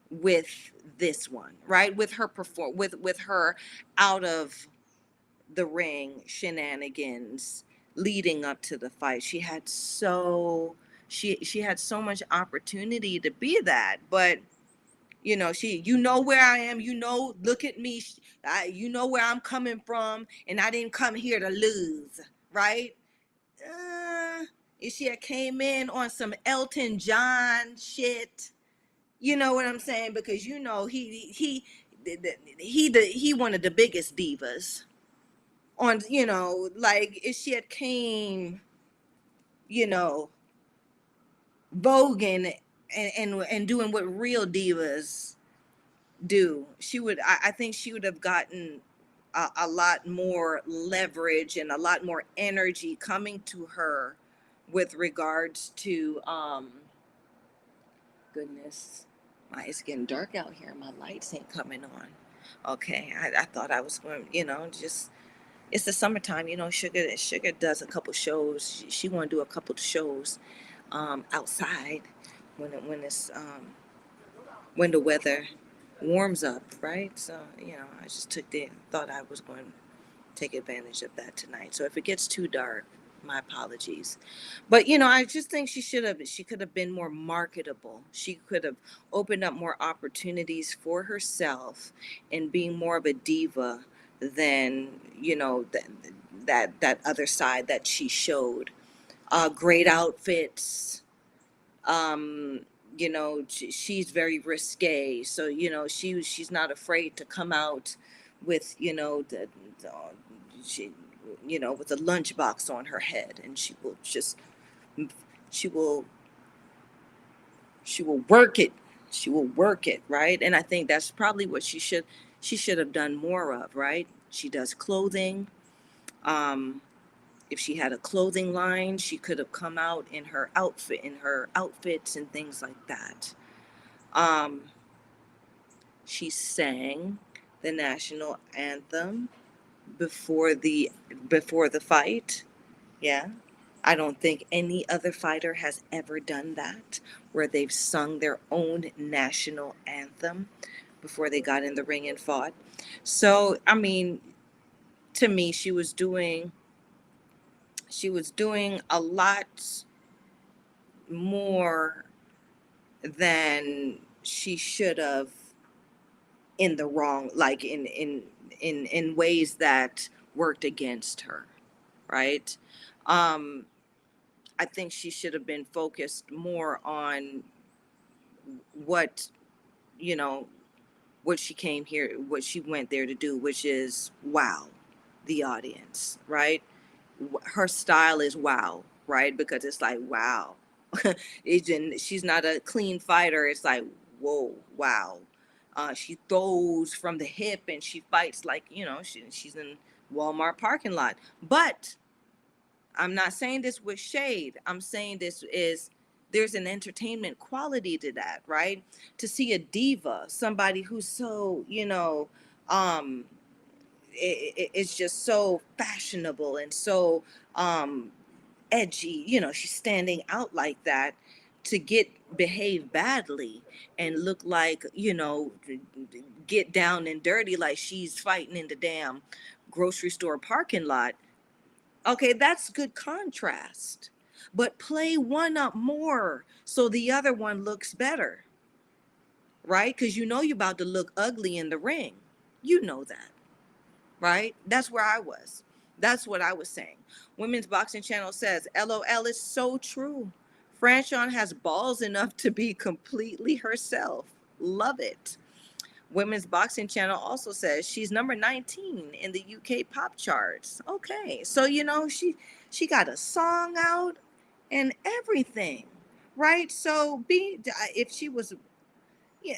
with this one, right? With her with her out of the ring shenanigans leading up to the fight. She had so much opportunity to be that, but where I am, look at me, where I'm coming from, and I didn't come here to lose, right? If she had came in on some Elton John shit, you know what I'm saying? Because he one of the biggest divas on, like if she had came, you know, voguing and doing what real divas do, I think she would have gotten a lot more leverage and a lot more energy coming to her with regards to goodness, it's getting dark out here, my lights ain't coming on. Okay, I thought I was going, just it's the summertime, you know. Sugar does a couple shows. She want to do a couple of shows outside when the weather warms up, right? So you know, I just thought I was going to take advantage of that tonight. So if it gets too dark, my apologies. But you know, I just think she could have been more marketable. She could have opened up more opportunities for herself and being more of a diva than, you know, that other side that she showed. Great outfits. Um, you know, she's very risque. So, you know, she's not afraid to come out with, you know, she you know, with a lunchbox on her head, and she will she will work it. She will work it, right? And I think that's probably what she should have done more of, right? She does clothing. Um, if she had a clothing line, she could have come out in her outfits and things like that. Um, she sang the national anthem before the before the fight. Yeah. I don't think any other fighter has ever done that, where they've sung their own national anthem before they got in the ring and fought. So, I mean, to me, she was doing a lot more than she should have in the wrong, like in ways that worked against her, right? Um, I think she should have been focused more on what, you know, what she came here, what she went there to do, which is wow the audience, right? Her style is wow, right? Because it's like wow. She's not a clean fighter. It's like whoa, wow. She throws from the hip and she fights like, you know, she's in Walmart parking lot. But I'm not saying this with shade. I'm saying this is there's an entertainment quality to that, right? To see a diva, somebody who's so, you know, um, it's just so fashionable and so edgy. You know, she's standing out like that to get behave badly and look like, you know, get down and dirty like she's fighting in the damn grocery store parking lot. Okay, that's good contrast. But play one up more so the other one looks better, right? Because you know you're about to look ugly in the ring. You know that, right? That's where I was. That's what I was saying. Women's Boxing Channel says, LOL is so true. Franchon has balls enough to be completely herself. Love it. Women's Boxing Channel also says she's number 19 in the UK pop charts. Okay, so you know she got a song out and everything, right? So be if she was, yeah.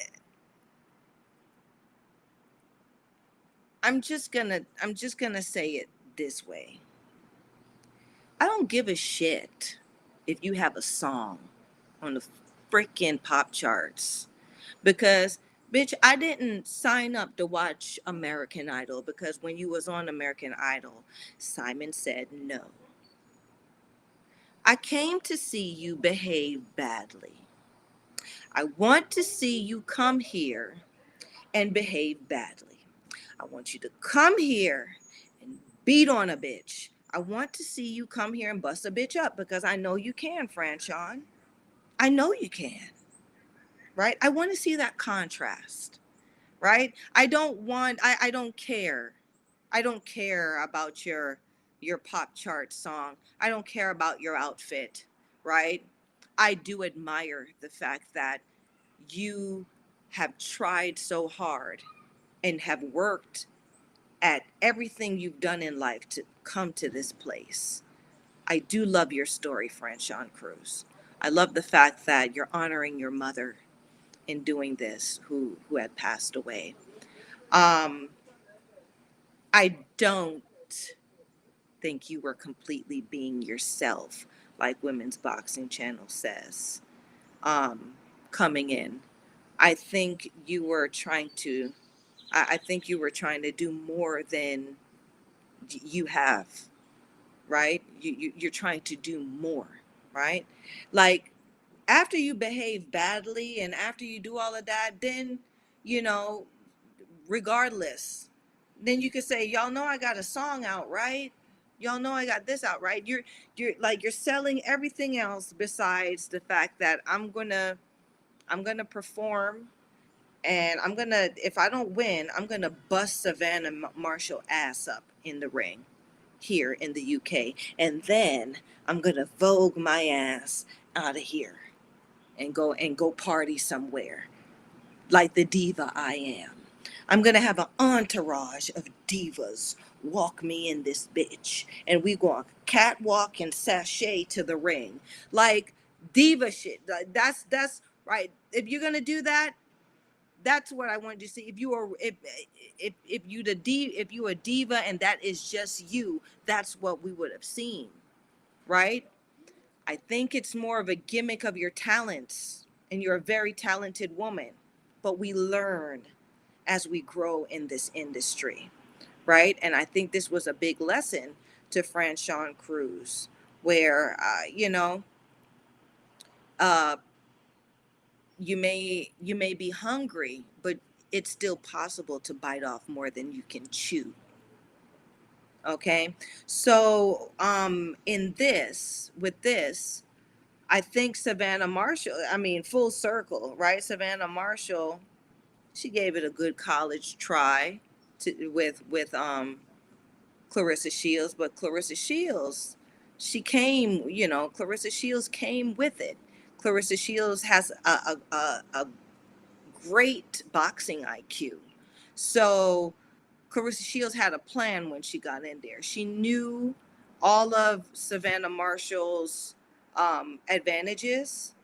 I'm just gonna say it this way. I don't give a shit if you have a song on the freaking pop charts because bitch, I didn't sign up to watch American Idol because when you was on American Idol, Simon said no. I came to see you behave badly. I want to see you come here and behave badly. I want you to come here and beat on a bitch. I want to see you come here and bust a bitch up because I know you can, Franchon. I know you can, right? I want to see that contrast, right? I don't care. I don't care about your pop chart song. I don't care about your outfit, right? I do admire the fact that you have tried so hard and have worked at everything you've done in life to come to this place. I do love your story, Franchon Cruz. I love the fact that you're honoring your mother in doing this, who had passed away. Um, I don't think you were completely being yourself, like Women's Boxing Channel says, um, coming in. I think you were trying to. I think you were trying to do more than you have, right? You're trying to do more, right? Like after you behave badly and after you do all of that, then, you know, regardless, then you could say, y'all know I got a song out, right? Y'all know I got this out, right? You're like, you're selling everything else besides the fact that I'm gonna perform, and I'm gonna, if I don't win, I'm gonna bust Savannah Marshall ass up in the ring here in the UK, and then I'm gonna Vogue my ass out of here and go party somewhere like the diva I am. I'm gonna have an entourage of divas walk me in this bitch, and we go catwalk and sashay to the ring like diva shit. That's right. If you're gonna do that, that's what I wanted to see. If you are, if you the if you a diva and that is just you, that's what we would have seen, right? I think it's more of a gimmick of your talents, and you're a very talented woman, but we learn as we grow in this industry, right? And I think this was a big lesson to Franchon Cruz, where uh, you may be hungry, but it's still possible to bite off more than you can chew. Okay, so in this, with this, I think Savannah Marshall, I mean, full circle, right? Savannah Marshall, she gave it a good college try with Clarissa Shields, but Clarissa Shields, Clarissa Shields came with it. Clarissa Shields has a great boxing IQ. So Clarissa Shields had a plan when she got in there. She knew all of Savannah Marshall's advantages,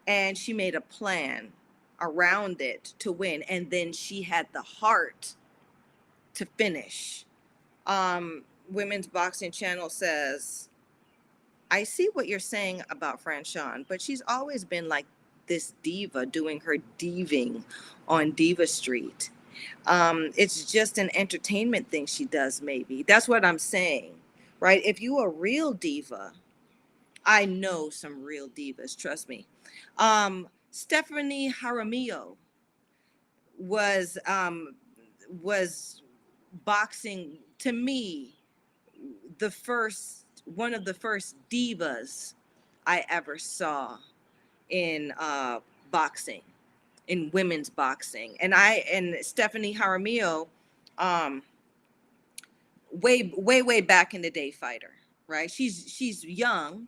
and she made a plan around it to win. And then she had the heart to finish. Women's Boxing Channel says, I see what you're saying about Franchon, but she's always been like this diva doing her diving on Diva Street. It's just an entertainment thing she does, maybe. That's what I'm saying, right? If you a real diva, I know some real divas, trust me. Stephanie Jaramillo was boxing, to me, the first one of the first divas I ever saw in boxing, in women's boxing. And Stephanie Jaramillo, way back in the day fighter, right? She's young,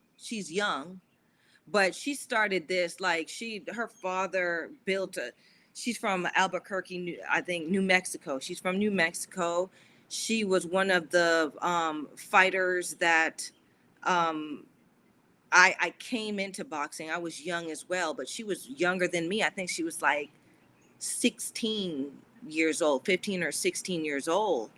but she started this like her father built a. She's from Albuquerque, I think New Mexico. She's from New Mexico. She was one of the fighters that I came into boxing. I was young as well, but she was younger than me. I think she was like 16 years old, 15 or 16 years old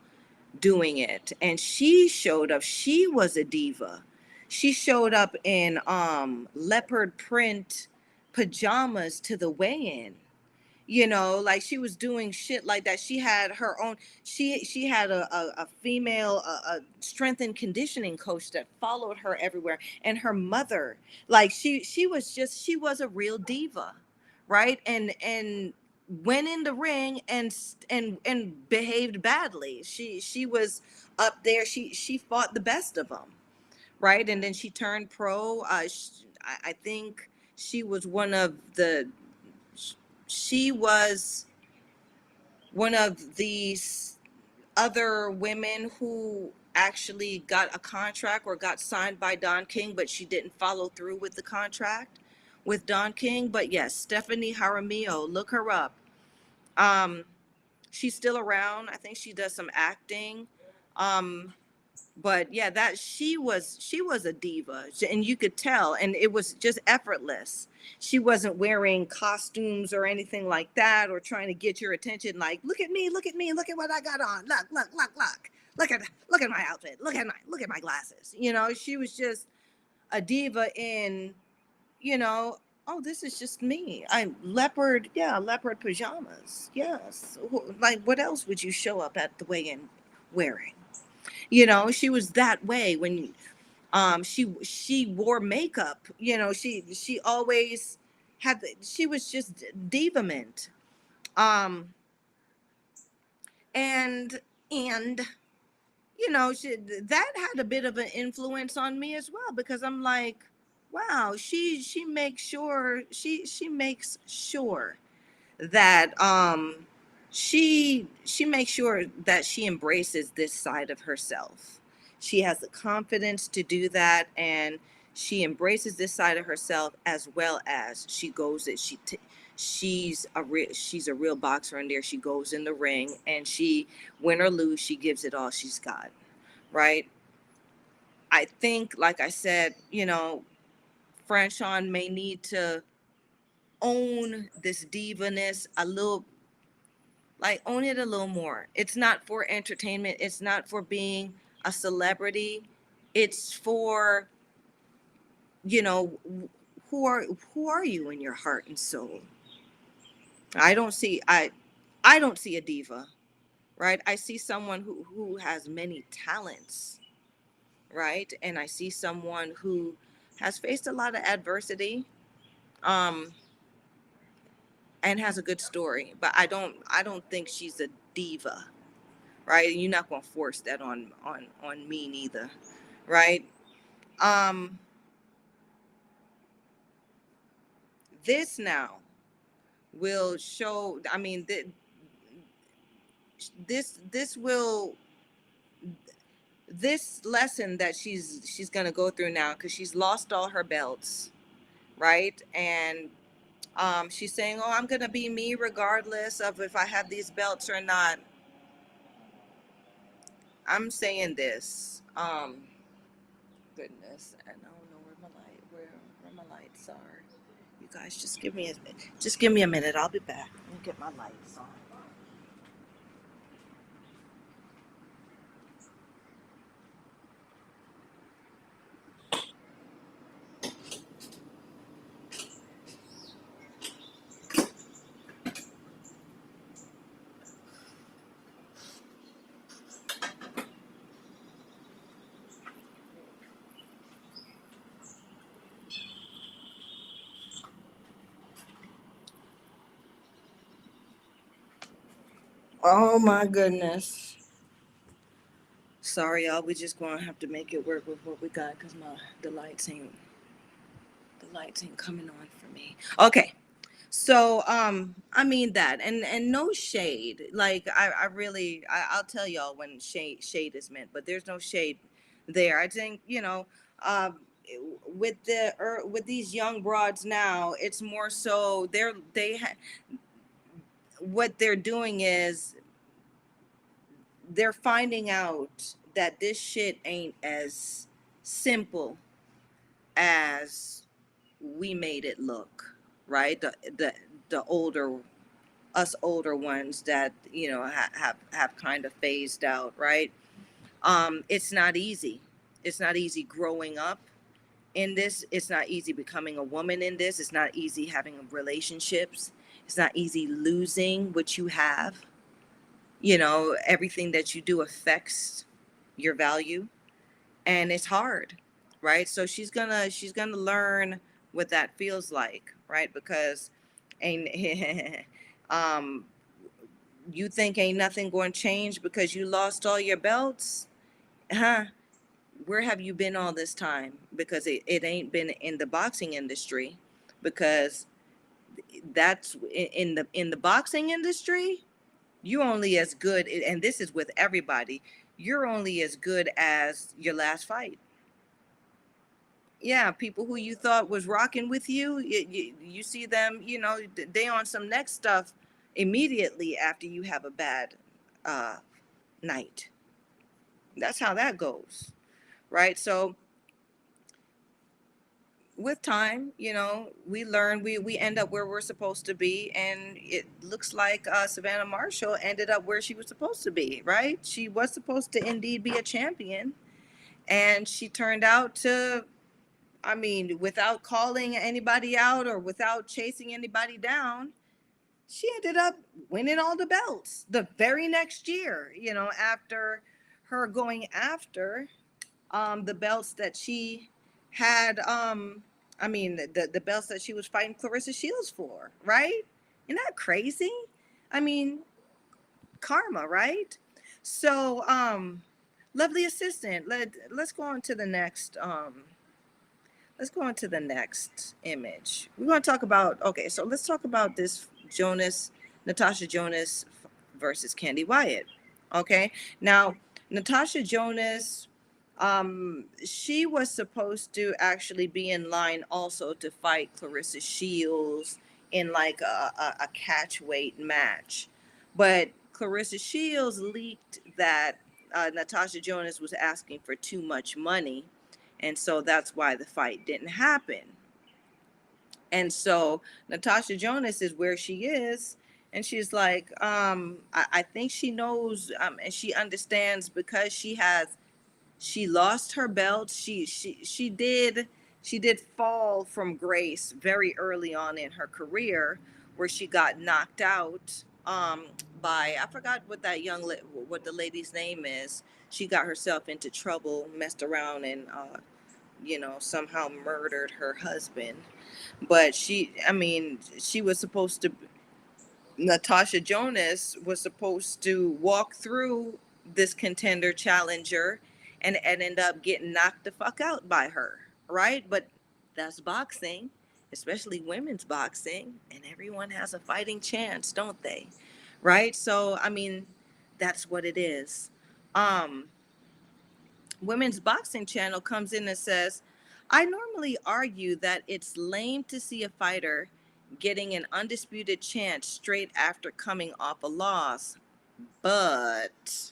doing it. And she showed up. She was a diva. She showed up in leopard print pajamas to the weigh-in. Like she was doing shit like that. She had her own, she had a female strength and conditioning coach that followed her everywhere, and her mother, like she was a real diva, right? And went in the ring and behaved badly. She was up there. She fought the best of them, right? And then she turned pro. I think she was one of the she was one of these other women who actually got a contract or got signed by Don King, but she didn't follow through with the contract with Don King. But yes, Stephanie Jaramillo, look her up. She's still around. I think she does some acting. But yeah, that she was a diva, and you could tell, and it was just effortless. She wasn't wearing costumes or anything like that, or trying to get your attention like, look at me, look at me, look at what I got on, look at my outfit, look at my glasses. She was just a diva in, oh, this is just me. I'm leopard pajamas, yes. Like, what else would you show up at the weigh-in wearing? You know, she was that way when she wore makeup. You know, she always she was just diva mint. Um and and you know, that had a bit of an influence on me as well, because I'm like, wow, she makes sure she makes sure that she makes sure that she embraces this side of herself. She has the confidence to do that, and she embraces this side of herself, as well as she goes it she's a real boxer in there. She goes in the ring, and she, win or lose, she gives it all she's got, right? I think, like I said, you know, Franchon may need to own this divaness a little, like own it a little more. It's not for entertainment. It's not for being a celebrity. It's for, you know, who are who are you in your heart and soul? I don't see I don't see a diva, right? I see someone who has many talents, right? And I see someone who has faced a lot of adversity, um, and has a good story. But I don't think she's a diva, right? You're not gonna force that on me neither, right? Um, this now will show. I mean, this will this lesson that she's gonna go through now, because she's lost all her belts, right? And she's saying, "Oh, I'm gonna be me regardless of if I have these belts or not." I'm saying this. Goodness, and I don't know where my lights are. You guys, just give me a minute. I'll be back. Let me get my lights on. Oh my goodness. Sorry, y'all. We just gonna have to make it work with what we got, because the lights ain't coming on for me. Okay. So I mean that, and no shade. Like I really I'll tell y'all when shade is meant, but there's no shade there. I think, you know, with with these young broads now, it's more so what they're doing is they're finding out that this shit ain't as simple as we made it look, right? The older us older ones that, you know, have kind of phased out, right? It's not easy. It's not easy growing up in this. It's not easy becoming a woman in this. It's not easy having relationships. It's not easy losing what you have. You know, everything that you do affects your value, and it's hard, right? So she's gonna learn what that feels like, right? Because ain't um you think ain't nothing going to change because you lost all your belts, huh? Where have you been all this time? Because it ain't been in the boxing industry, because that's in the boxing industry, you're only as good, and this is with everybody, you're only as good as your last fight. Yeah, people who you thought was rocking with you see them, you know, they on some next stuff immediately after you have a bad uh night. That's how that goes, right? So with time, you know, we learn, we end up where we're supposed to be, and it looks like Savannah Marshall ended up where she was supposed to be, right? She was supposed to indeed be a champion, and she turned out to, I mean, without calling anybody out or without chasing anybody down, she ended up winning all the belts the very next year, you know, after her going after the belts that she had, the belts that she was fighting Clarissa Shields for, right? Isn't that crazy? I mean, karma, right? So, lovely assistant. Let's go on to the next. Let's go on to the next image. We're going to talk about. Okay, so let's talk about this Natasha Jonas versus Candy Wyatt. Okay, now Natasha Jonas, she was supposed to actually be in line also to fight Clarissa Shields in like a catch weight match, but Clarissa Shields leaked that Natasha Jonas was asking for too much money, and so that's why the fight didn't happen. And so Natasha Jonas is where she is, and she's like, I think she knows, and she understands, because she lost her belt. She did fall from grace very early on in her career, where she got knocked out by, I forgot what what the lady's name is. She got herself into trouble, messed around, and somehow murdered her husband. But she was supposed to, Natasha Jonas was supposed to walk through this contender challenger and end up getting knocked the fuck out by her, right? But that's boxing, especially women's boxing, and everyone has a fighting chance, don't they? Right? So, that's what it is. Women's Boxing Channel comes in and says, I normally argue that it's lame to see a fighter getting an undisputed chance straight after coming off a loss. But,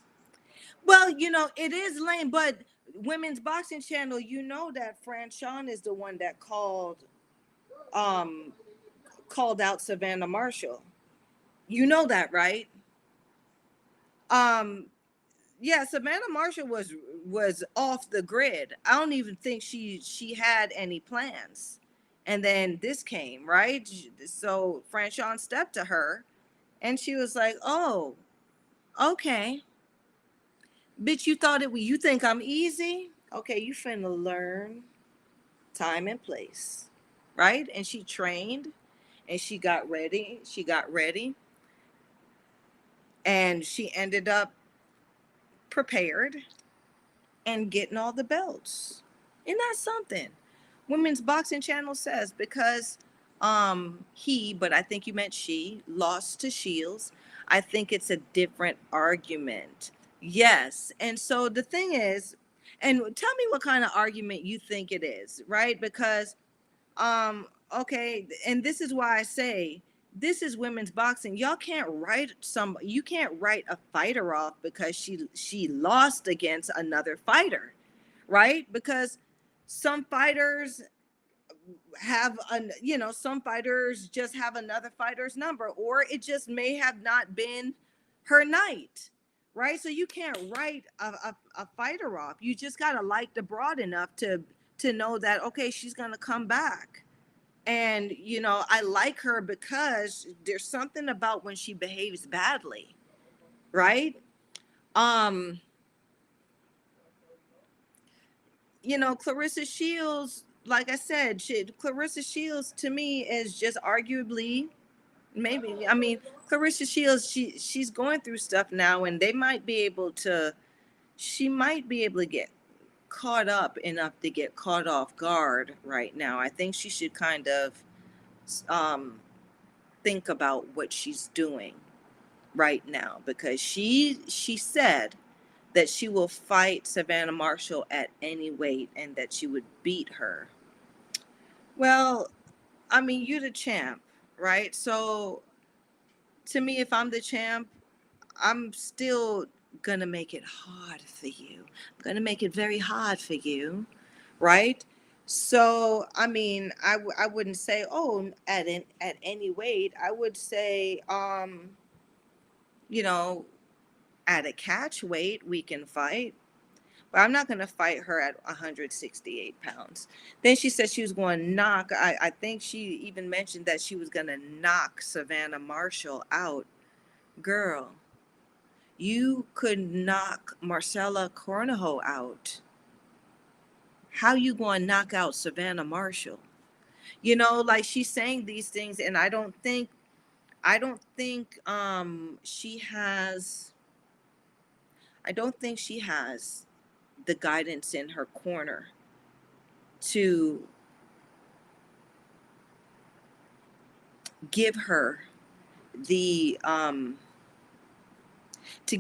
well, it is lame, but Women's Boxing Channel, that Franchon is the one that called out Savannah Marshall. You know that, right? Yeah, Savannah Marshall was off the grid. I don't even think she had any plans. And then this came, right? So Franchon stepped to her and she was like, "Oh, okay. Bitch, you think I'm easy? Okay, you finna learn time and place." Right? And she trained and she got ready. And she ended up prepared and getting all the belts. Isn't that something? Women's Boxing Channel says because but I think you meant she, lost to Shields. I think it's a different argument. Yes. And so the thing is, and tell me what kind of argument you think it is, right? Because okay, and this is why I say this is women's boxing. You can't write a fighter off because she lost against another fighter, right? Because some fighters some fighters just have another fighter's number, or it just may have not been her night, right? So you can't write a fighter off. You just gotta like the broad enough to know that, okay, she's gonna come back. And I like her because there's something about when she behaves badly, right? Clarissa Shields, like I said, Clarissa Shields to me is just arguably, maybe, Clarissa Shields, she's going through stuff now, and she might be able to get caught up enough to get caught off guard right now. I think she should kind of think about what she's doing right now, because she said that she will fight Savannah Marshall at any weight and that she would beat her. Well, you're the champ, right? So to me, if I'm the champ, I'm still gonna make it hard for you. I'm gonna make it very hard for you, right? So I wouldn't say, oh, at any weight. I would say at a catch weight we can fight, but I'm not going to fight her at 168 pounds. Then she said she was going to knock, I think she even mentioned that she was going to knock Savannah Marshall out. Girl, You could knock Marcella Cornejo out. How you going to knock out Savannah Marshall? You know, like she's saying these things, and she has, I don't think she has the guidance in her corner to give her the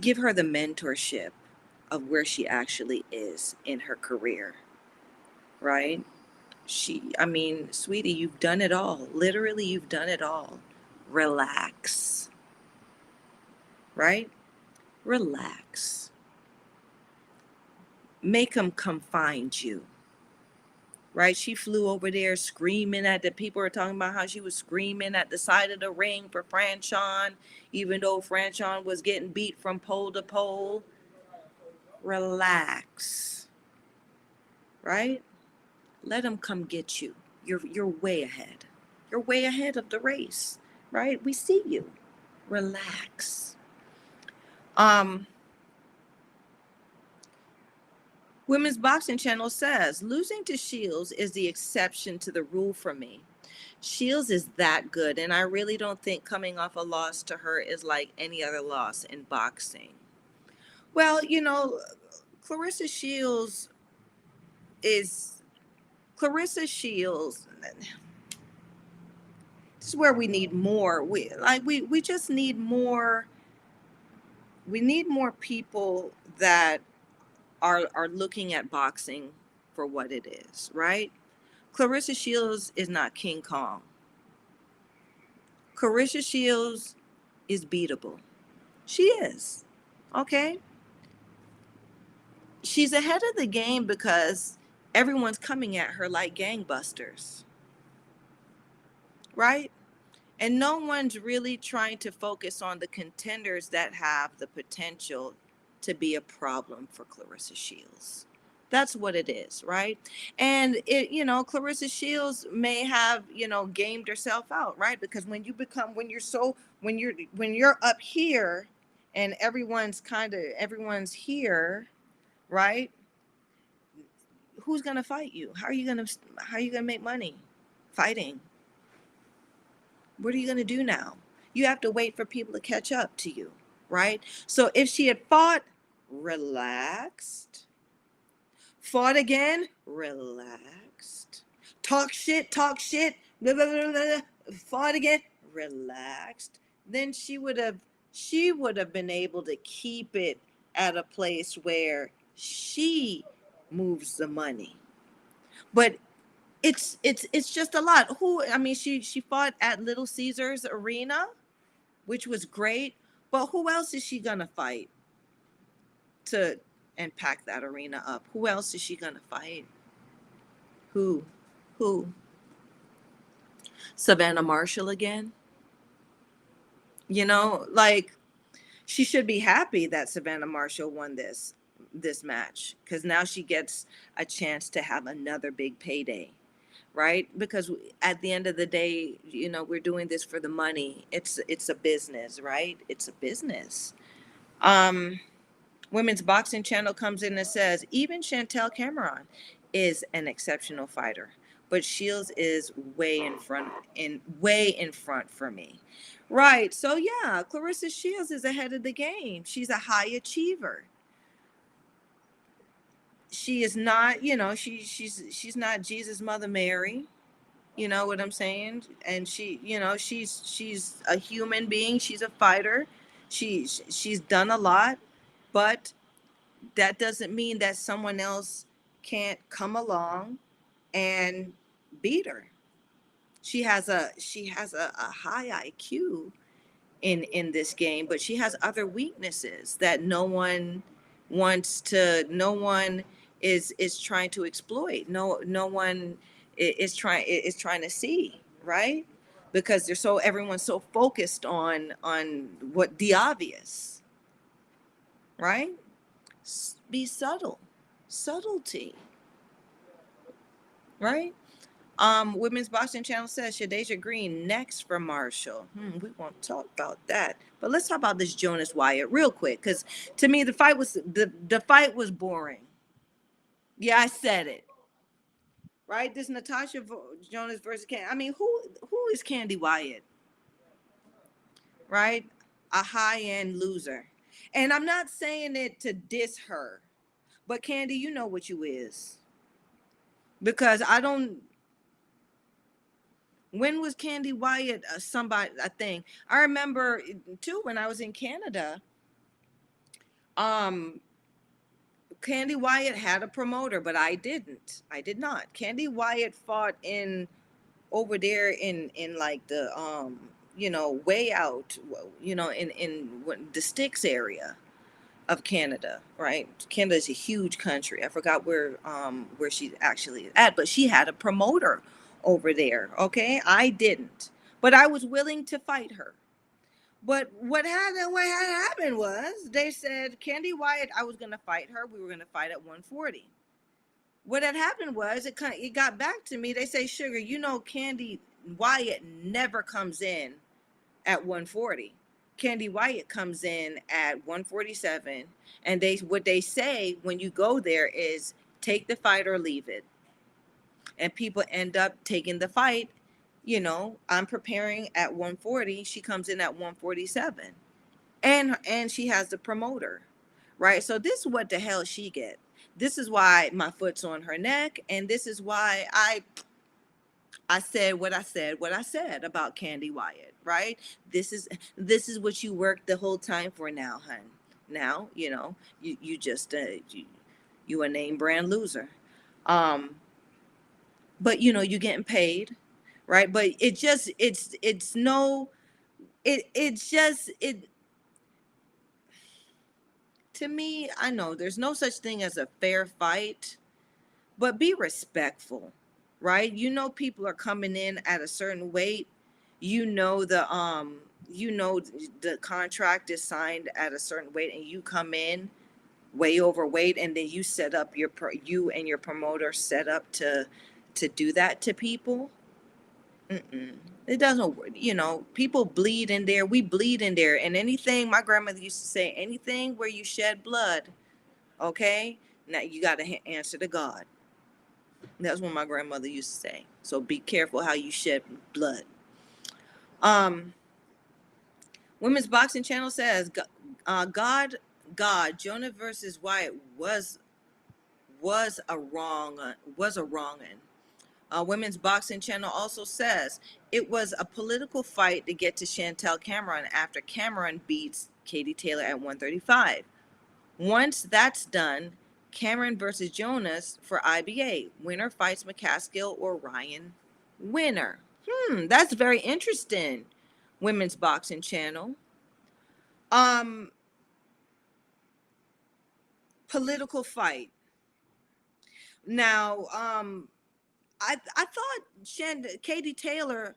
mentorship of where she actually is in her career, right? I mean, sweetie, you've done it all. Literally, you've done it all. Relax, right? Relax. Make them come find you, right? She flew over there screaming at the people are talking about how she was screaming at the side of the ring for Franchon, even though Franchon was getting beat from pole to pole. Relax, right? Let them come get you. You're way ahead. You're way ahead of the race, right? We see you. Relax. Women's Boxing Channel says losing to Shields is the exception to the rule for me. Shields is that good, and I really don't think coming off a loss to her is like any other loss in boxing. Well, you know, Clarissa Shields is Clarissa Shields. This is where we need more. We just need more. We need more people that are looking at boxing for what it is, right? Clarissa Shields is not King Kong. Clarissa Shields is beatable. She is. Okay? She's ahead of the game because everyone's coming at her like gangbusters. Right? And no one's really trying to focus on the contenders that have the potential to be a problem for Clarissa Shields. That's what it is, right? And Clarissa Shields may have, gamed herself out, right? Because when you're up here and everyone's here, right? Who's gonna fight you? How are you gonna make money fighting? What are you gonna do now? You have to wait for people to catch up to you, right? So if she had fought, relaxed, fought again, relaxed, talk shit, blah, blah, blah, blah, fought again, relaxed, then she would have been able to keep it at a place where she moves the money. But it's just a lot. She fought at Little Caesars Arena, which was great, but who else is she gonna fight and pack that arena up? Who else is she gonna fight? Who? Savannah Marshall again? Like, she should be happy that Savannah Marshall won this match, because now she gets a chance to have another big payday, right? Because at the end of the day, we're doing this for the money. It's a business, right? It's a business. Women's Boxing Channel comes in and says even Chantel Cameron is an exceptional fighter, but Shields is way in front for me. Right. So yeah, Clarissa Shields is ahead of the game. She's a high achiever. She is not, she's not Jesus Mother Mary. You know what I'm saying? And she's a human being. She's a fighter. She's done a lot, but that doesn't mean that someone else can't come along and beat her. She has a high IQ in this game, but she has other weaknesses that no one is trying to exploit. No one is trying to see, right? Because everyone's so focused on what the obvious, right? Be subtlety, right? Women's Boxing Channel says Shadeja Green next for Marshall. We won't talk about that, but let's talk about this Jonas Wyatt real quick, because to me the fight was boring. Yeah, I said it. Right, this Natasha Jonas versus Candy. I mean, who is Candy Wyatt? Right, a high end loser, and I'm not saying it to diss her, but Candy, you know what you is, because I don't. When was Candy Wyatt somebody? I think I remember too when I was in Canada. Um, Candy Wyatt had a promoter, but I didn't. I did not. Candy Wyatt fought in over there in like the way out, in the sticks area of Canada, right? Canada is a huge country. I forgot where she actually at, but she had a promoter over there. Okay, I didn't, but I was willing to fight her. But what had happened was they said Candy Wyatt, I was gonna fight her. We were gonna fight at 140. What had happened was it got back to me. They say, Sugar, Candy Wyatt never comes in at 140. Candy Wyatt comes in at 147, and what they say when you go there is take the fight or leave it. And people end up taking the fight. I'm preparing at 140. She comes in at 147. And she has the promoter, right? So this is what the hell she get. This is why my foot's on her neck, and this is why I said what I said about Candy Wyatt, right? This is what you worked the whole time for now, hun. Now, you just you a name brand loser. But you're getting paid, right? But it's no it's just it to me. I know there's no such thing as a fair fight, but be respectful, right? People are coming in at a certain weight. The contract is signed at a certain weight, and you come in way overweight, and then you set up you and your promoter set up to do that to people. It doesn't, people bleed in there. We bleed in there. And anything, my grandmother used to say, anything where you shed blood, okay, now you got to answer to God. That's what my grandmother used to say. So be careful how you shed blood. Women's Boxing Channel says, God, Jonah versus Wyatt was a wrong Women's Boxing Channel also says it was a political fight to get to Chantel Cameron after Cameron beats Katie Taylor at 135. Once that's done, Cameron versus Jonas for IBA. Winner fights McCaskill or Ryan Winner. That's very interesting. Women's Boxing Channel. Political fight. Now, I thought Katie Taylor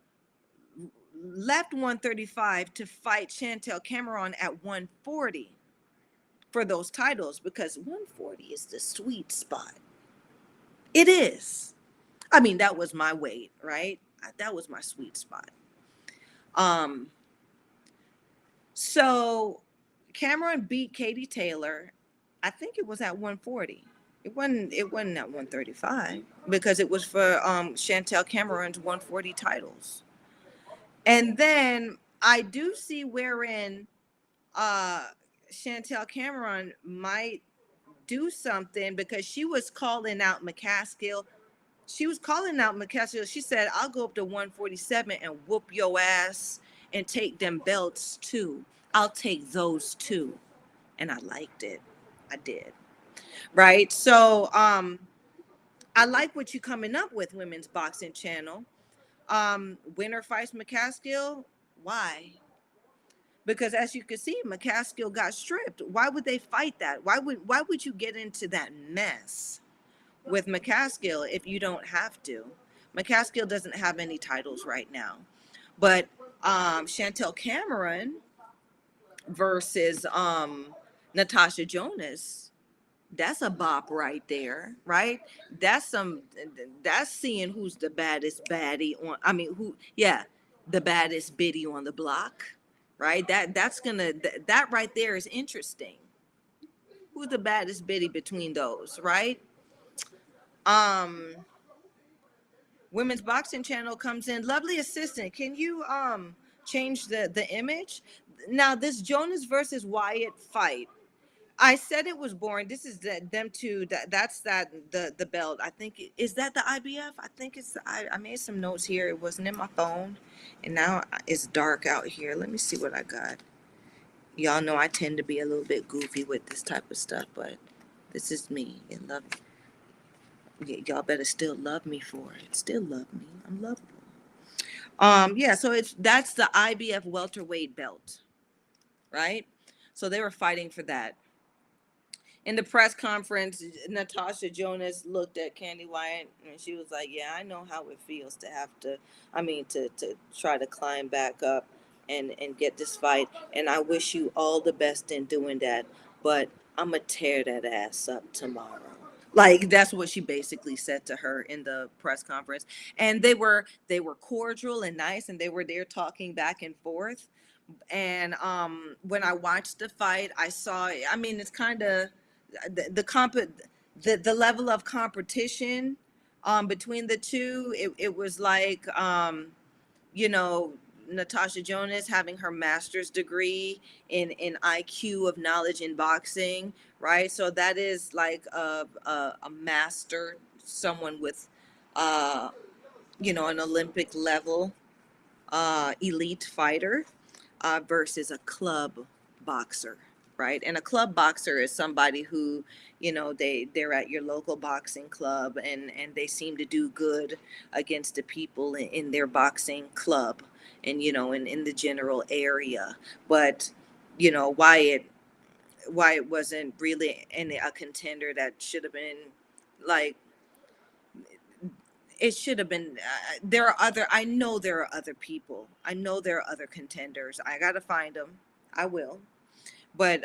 left 135 to fight Chantel Cameron at 140 for those titles, because 140 is the sweet spot. It is. I mean, that was my weight, right? That was my sweet spot. So Cameron beat Katie Taylor. I think it was at 140. It wasn't at 135, because it was for Chantel Cameron's 140 titles. And then I do see wherein Chantel Cameron might do something, because she was calling out McCaskill. She said, I'll go up to 147 and whoop your ass and take them belts too. I'll take those too. And I liked it. I did. Right. So I like what you're coming up with, Women's Boxing Channel. Winner fights McCaskill. Why? Because as you can see, McCaskill got stripped. Why would they fight that? Why would you get into that mess with McCaskill if you don't have to? McCaskill doesn't have any titles right now. But Chantel Cameron versus Natasha Jonas, That's a bop right there, right? That's some, that's seeing who's the baddest baddie on, I mean, who, yeah, the baddest biddy on the block, right? That's gonna, that right there is interesting. Who's the baddest biddy between those, right? Um, Women's Boxing Channel comes in. Lovely assistant, can you change the image? Now this Jonas versus Wyatt fight, I said it was boring. This is them two. That's the belt. I think is that the IBF. I think it's. I made some notes here. It wasn't in my phone, and now it's dark out here. Let me see what I got. Y'all know I tend to be a little bit goofy with this type of stuff, but this is me. And love. Y'all better still love me for it. Still love me. I'm lovable. Yeah. So that's the IBF welterweight belt, right? So they were fighting for that. In the press conference, Natasha Jonas looked at Candy Wyatt and she was like, "Yeah, I know how it feels to have to, to try to climb back up and get this fight. And I wish you all the best in doing that. But I'm gonna tear that ass up tomorrow." Like that's what she basically said to her in the press conference. And they were cordial and nice, and they were there talking back and forth. And when I watched the fight, I saw, I mean, it's kind of the level of competition between the two. It was like you know, Natasha Jonas having her master's degree in IQ of knowledge in boxing, right? So that is like a master, someone with uh an Olympic level elite fighter versus a club boxer, right? And a club boxer is somebody who, they're at your local boxing club and they seem to do good against the people in their boxing club and in the general area. But Wyatt wasn't really a contender that should have been like it should have been. There are other, I know there are other people, I know there are other contenders. I gotta find them. I will. But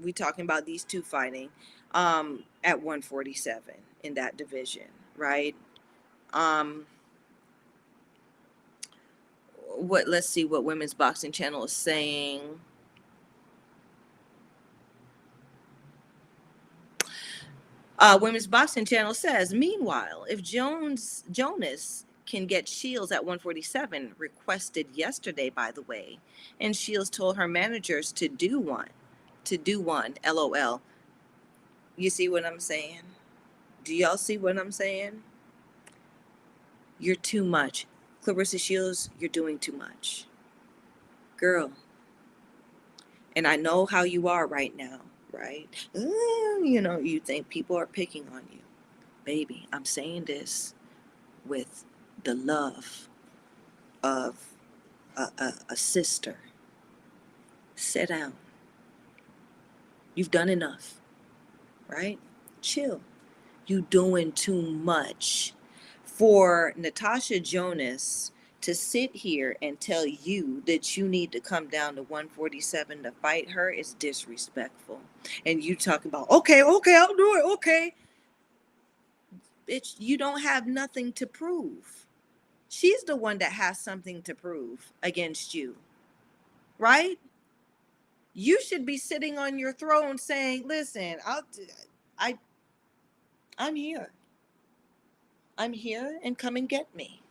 we talking about these two fighting at 147 in that division, right? um let's see what Women's Boxing Channel is saying. Women's Boxing Channel says, meanwhile, if Jonas can get Shields at 147, requested yesterday, by the way, and Shields told her managers to do one, LOL. You see what I'm saying? Do y'all see what I'm saying? You're too much. Clarissa Shields, you're doing too much. Girl, and I know how you are right now, right? You think people are picking on you. Baby, I'm saying this with the love of a sister. Sit down. You've done enough, right? Chill. You doing too much. For Natasha Jonas to sit here and tell you that you need to come down to 147 to fight her is disrespectful. And you talk about, okay, I'll do it, okay. Bitch, you don't have nothing to prove. She's the one that has something to prove against you, right? You should be sitting on your throne saying, listen, I, I'm here. I'm here and come and get me,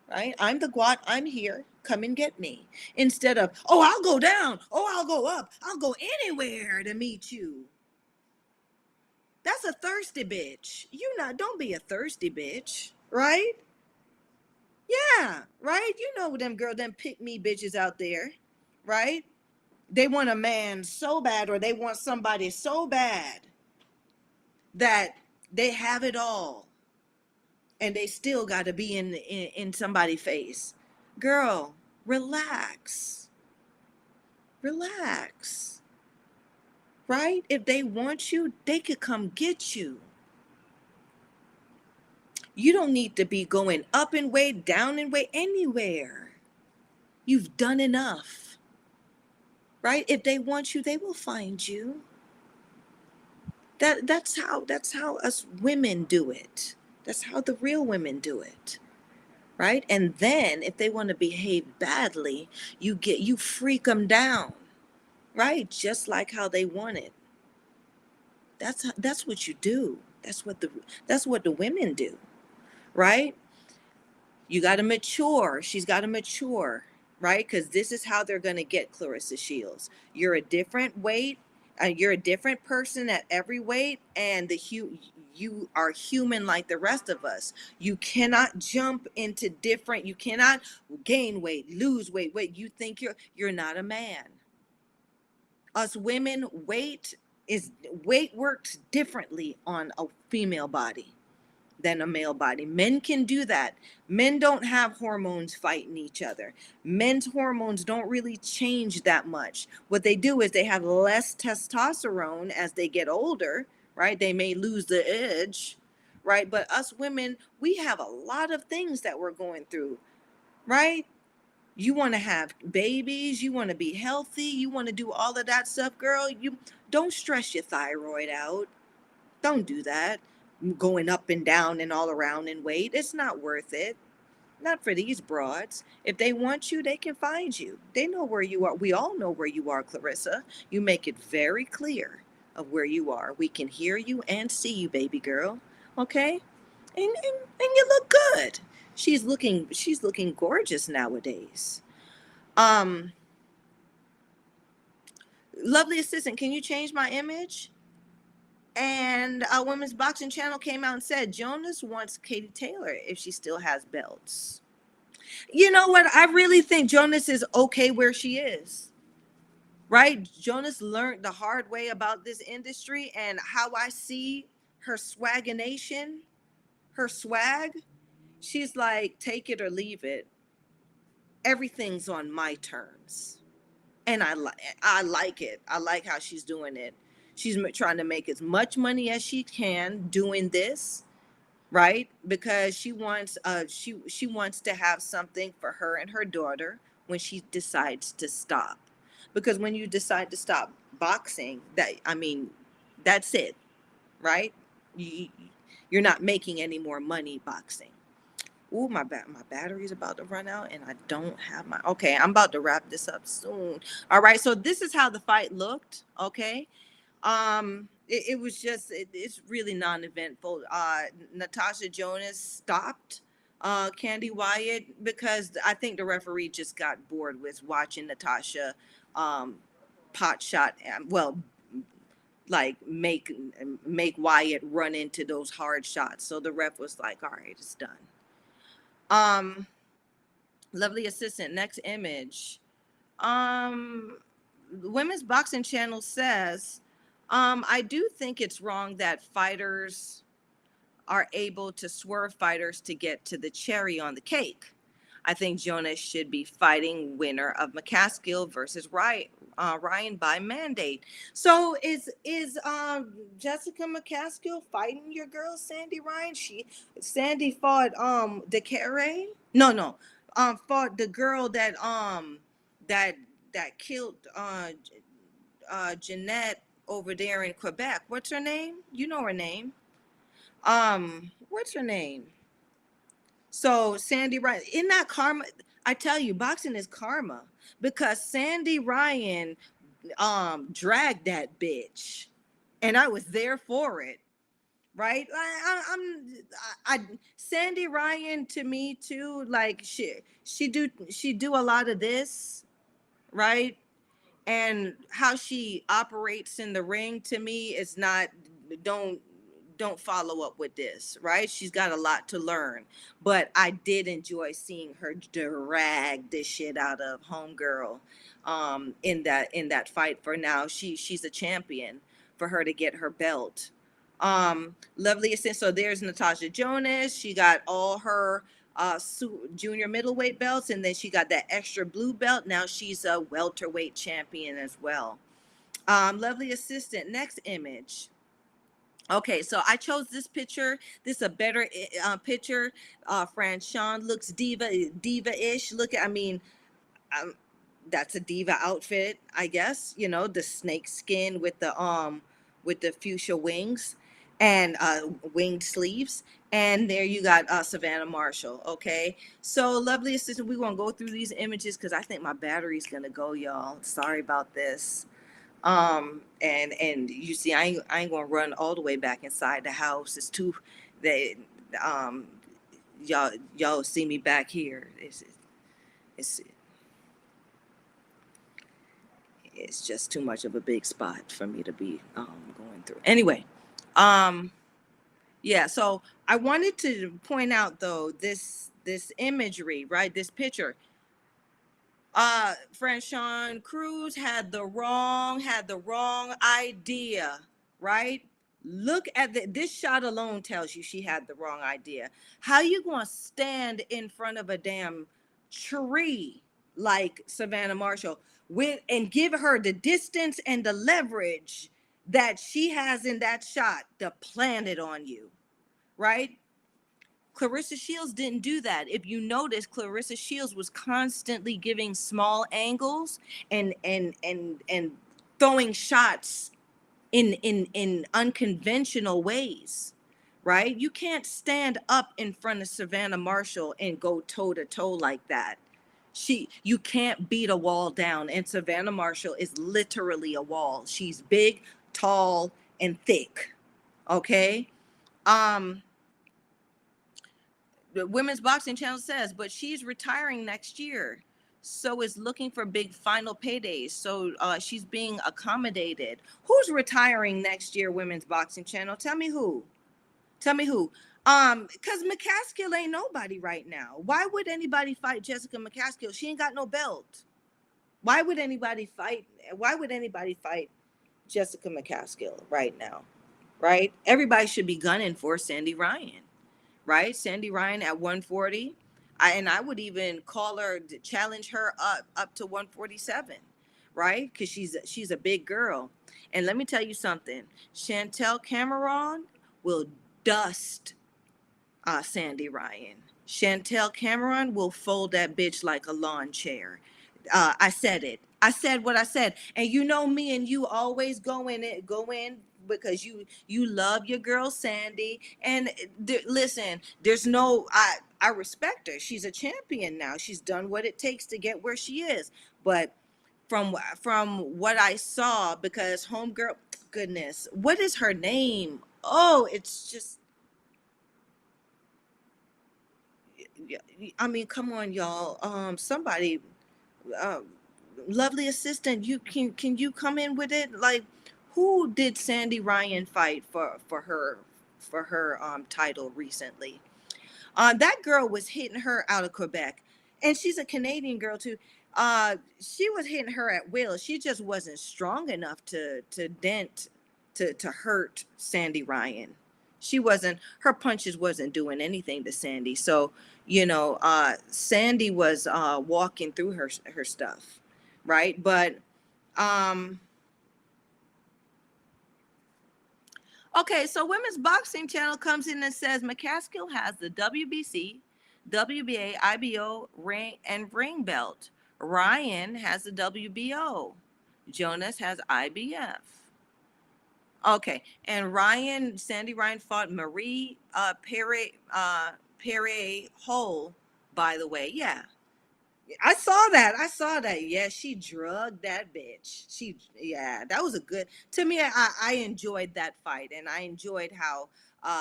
right? I'm the Guat. I'm here. Come and get me. Instead of, oh, I'll go down. Oh, I'll go up. I'll go anywhere to meet you. That's a thirsty bitch. Don't be a thirsty bitch, right? Yeah, right? You know them pick me bitches out there, right? They want a man so bad, or they want somebody so bad that they have it all and they still got to be in somebody's face. Girl, relax. Relax. Right? If they want you, they could come get you. You don't need to be going up in weight, down in weight, anywhere. You've done enough. Right? If they want you, they will find you. That's how us women do it. That's how the real women do it, right? And then if they want to behave badly, you freak them down, right? Just like how they want it. That's what you do. That's what the women do, right? You got to mature. She's got to mature, right? Because this is how they're going to get Clarissa Shields. You're a different weight. You're a different person at every weight, and you are human like the rest of us. You cannot jump into different. You cannot gain weight, lose weight. Wait, you think you're not a man. Us women, weight works differently on a female body than a male body. Men can do that. Men don't have hormones fighting each other. Men's hormones don't really change that much. What they do is they have less testosterone as they get older, right? They may lose the edge, right? But us women, we have a lot of things that we're going through, right? You want to have babies, you want to be healthy, you want to do all of that stuff, girl. You don't stress your thyroid out. Don't do that. Going up and down and all around in weight. It's not worth it. Not for these broads. If they want you, they can find you. They know where you are. We all know where you are, Clarissa. You make it very clear of where you are. We can hear you and see you, baby girl. Okay? And you look good. She's looking gorgeous nowadays. Um, Lovely assistant, can you change my image? And a women's boxing channel came out and said Jonas wants Katie Taylor if she still has belts. You know what? I really think Jonas is okay where she is. Right? Jonas learned the hard way about this industry, and how I see her swagination, her swag. She's like, take it or leave it. Everything's on my terms. And I like it. I like how she's doing it. She's trying to make as much money as she can doing this, right? Because she wants to have something for her and her daughter when she decides to stop. Because when you decide to stop boxing, that's it, right? You, you're not making any more money boxing. Ooh, my battery's about to run out, and I don't have my. Okay, I'm about to wrap this up soon. All right, so this is how the fight looked. Okay, it was just it's really non-eventful. Natasha Jonas stopped Candy Wyatt because I think the referee just got bored with watching Natasha pot shot. Well, like make Wyatt run into those hard shots. So the ref was like, all right, it's done. Lovely assistant, next image. Women's boxing channel says, I do think it's wrong that fighters are able to swerve fighters to get to the cherry on the cake. I think Jonas should be fighting winner of McCaskill versus Ryan by mandate. So is Jessica McCaskill fighting your girl Sandy Ryan? Sandy fought DeCare? No. Fought the girl that killed Jeanette over there in Quebec. What's her name? You know her name. What's her name? So Sandy Ryan, in that karma, I tell you, boxing is karma, because Sandy Ryan dragged that bitch, and I was there for it. Right? Sandy Ryan, to me too, like she do a lot of this, right? And how she operates in the ring, to me, is not, don't don't follow up with this, right? She's got a lot to learn. But I did enjoy seeing her drag this shit out of homegirl in that fight. For now, she's a champion, for her to get her belt. Lovely assist. So there's Natasha Jonas. She got all her junior middleweight belts, and then she got that extra blue belt. Now she's a welterweight champion as well. Lovely assistant. Next image. Okay, so I chose this picture. This is a better picture. Franchon looks diva-ish. Look at, um, that's a diva outfit, I guess. You know, the snake skin with the with the fuchsia wings and winged sleeves. And there you got Savannah Marshall. Okay, so lovely assistant, we're gonna go through these images because I think my battery's gonna go, y'all. Sorry about this. And you see, I ain't gonna run all the way back inside the house. It's too, they um y'all see me back here. It's it's just too much of a big spot for me to be going through. Anyway, um yeah, so I wanted to point out though this imagery, right? This picture. Franchon Cruz had the wrong idea, right? Look at this shot alone tells you she had the wrong idea. How you gonna stand in front of a damn tree like Savannah Marshall with and give her the distance and the leverage that she has in that shot to plant it on you, right? Clarissa Shields didn't do that. If you notice, Clarissa Shields was constantly giving small angles and throwing shots in unconventional ways, right? You can't stand up in front of Savannah Marshall and go toe to toe like that. You can't beat a wall down, and Savannah Marshall is literally a wall. She's big, tall, and thick. Okay. The Women's Boxing Channel says, but she's retiring next year. So is looking for big final paydays. So she's being accommodated. Who's retiring next year, Women's Boxing Channel? Tell me who. Tell me who. Because McCaskill ain't nobody right now. Why would anybody fight Jessica McCaskill? She ain't got no belt. Why would anybody fight? Why would anybody fight Jessica McCaskill right now? Right? Everybody should be gunning for Sandy Ryan. Right? Sandy Ryan at 140. I would even call her, challenge her up to 147, right? Because she's a big girl. And let me tell you something. Chantel Cameron will dust Sandy Ryan. Chantel Cameron will fold that bitch like a lawn chair. I said it. I said what I said. And you know me and you always go in because you love your girl Sandy. And listen, there's no I respect her. She's a champion now. She's done what it takes to get where she is. But from what I saw, because homegirl, goodness, what is her name? Oh, it's just, I mean, come on, y'all. Somebody, uh, lovely assistant, can you come in with it? Like, who did Sandy Ryan fight for her title recently? That girl was hitting her out of Quebec, and she's a Canadian girl too. She was hitting her at will. She just wasn't strong enough to dent to hurt Sandy Ryan. She wasn't. Her punches wasn't doing anything to Sandy. So Sandy was walking through her stuff, right? But um, okay, so Women's Boxing Channel comes in and says McCaskill has the WBC, WBA, IBO ring belt. Ryan has the WBO. Jonas has IBF. Okay, and Sandy Ryan fought Marie Perret Hole, by the way. Yeah, I saw that. I saw that. Yeah, she drugged that bitch. Yeah, that was a good. To me, I enjoyed that fight, and I enjoyed how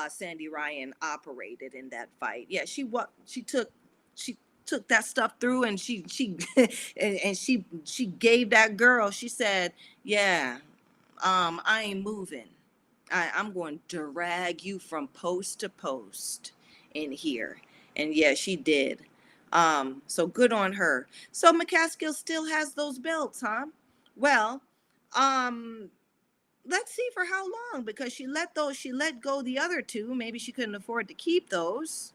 Sandy Ryan operated in that fight. Yeah, she took that stuff through, and she and she gave that girl. She said, "Yeah, I ain't moving. I'm going to drag you from post to post in here." And yeah, she did. So good on her. So McCaskill still has those belts, huh? Well, um, let's see for how long, because she let go the other two. Maybe she couldn't afford to keep those,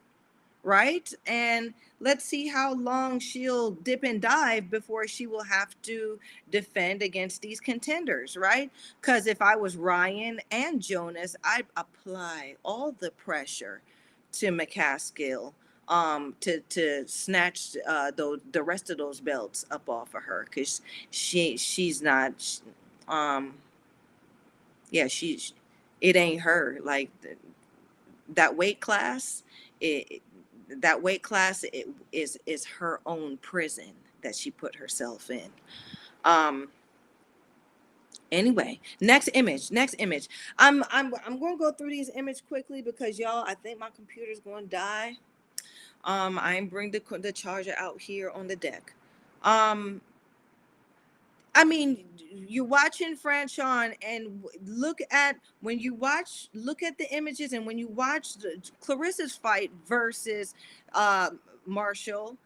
right? And let's see how long she'll dip and dive before she will have to defend against these contenders, right? Because if I was Ryan and Jonas, I'd apply all the pressure to McCaskill to snatch the rest of those belts up off of her, because she's not um Yeah, it ain't her. Like that weight class, it that weight class is her own prison that she put herself in. Um, Anyway, next image. I'm going to go through these images quickly because y'all, I think my computer's going to die. I am bring the charger out here on the deck. Um, I mean, you're watching Franchon, and look at look at the images, and when you watch Clarissa's fight versus uh, Marshall,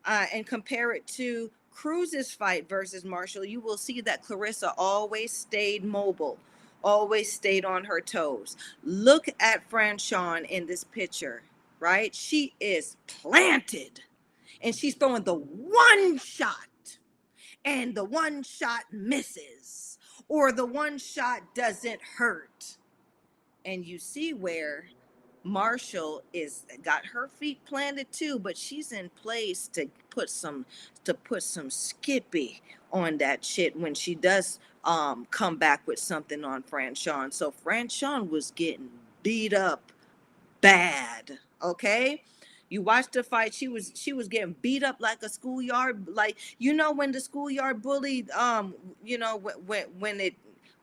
and compare it to Cruz's fight versus Marshall, you will see that Clarissa always stayed mobile, always stayed on her toes. Look at Franchon in this picture, right? She is planted, and she's throwing the one shot, and the one shot misses, or the one shot doesn't hurt. And you see where Marshall is got her feet planted too, but she's in place to put some skippy on that shit when she does come back with something on Franchon. So Franchon was getting beat up bad. Okay. You watched the fight, she was getting beat up like a schoolyard, like, when the schoolyard bully,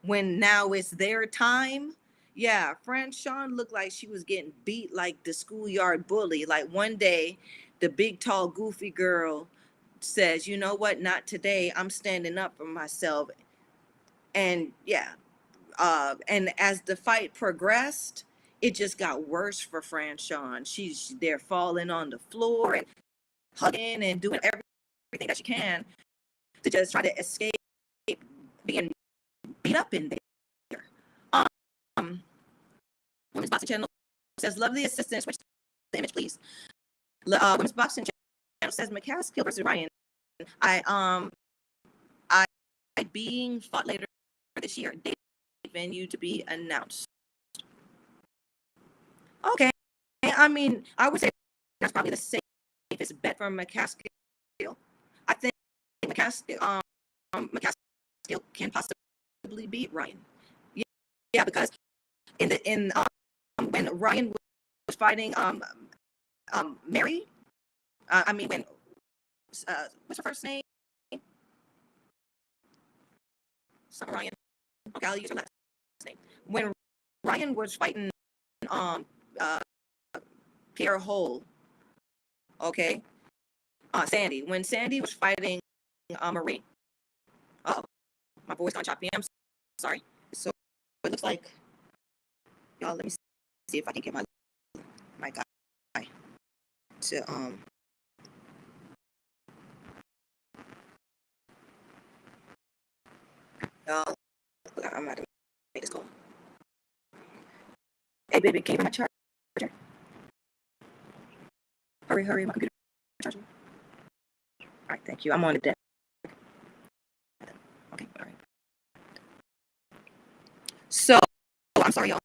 when now it's their time. Yeah, Franchon looked like she was getting beat like the schoolyard bully. Like one day, the big tall goofy girl says, "You know what? Not today. I'm standing up for myself." And yeah, and as the fight progressed, it just got worse for Franchon. They're falling on the floor and hugging and doing everything that she can to just try to escape being beat up in there. Um, Women's Boxing Channel says, "Lovely assistance." Switch the image, please. Women's Boxing Channel says, "McCaskill versus Ryan. I I being fought later this year. Date venue to be announced." Okay. I mean, I would say that's probably the safest bet for McCaskill. I think McCaskill can possibly beat Ryan. Yeah, yeah, because in when Ryan was fighting Mary, I mean when what's her first name? Some Ryan. Okay, I'll use her last name. When Ryan was fighting um uh Pierre Hole, okay, Sandy. When Sandy was fighting Marie. Oh, my voice gone choppy. I'm sorry. So it looks like, y'all, let me see if I can get my guy to y'all. I'm not gonna make this call. Hey baby, can you bring my charger? Hurry, my computer charger. All right, thank you. I'm on the deck. Okay, all right. So I'm sorry, y'all.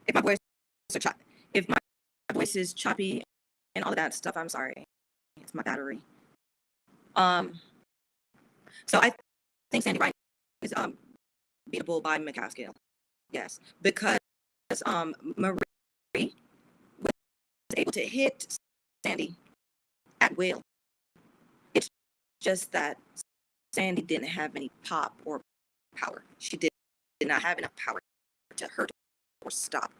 If my voice is choppy, if my voice is choppy and all of that stuff, I'm sorry. It's my battery. Um, so I think Sandy Ryan is beatable by McCaskill. Yes, because Marie was able to hit Sandy at will. It's just that Sandy didn't have any pop or power. She did not have enough power to hurt or stop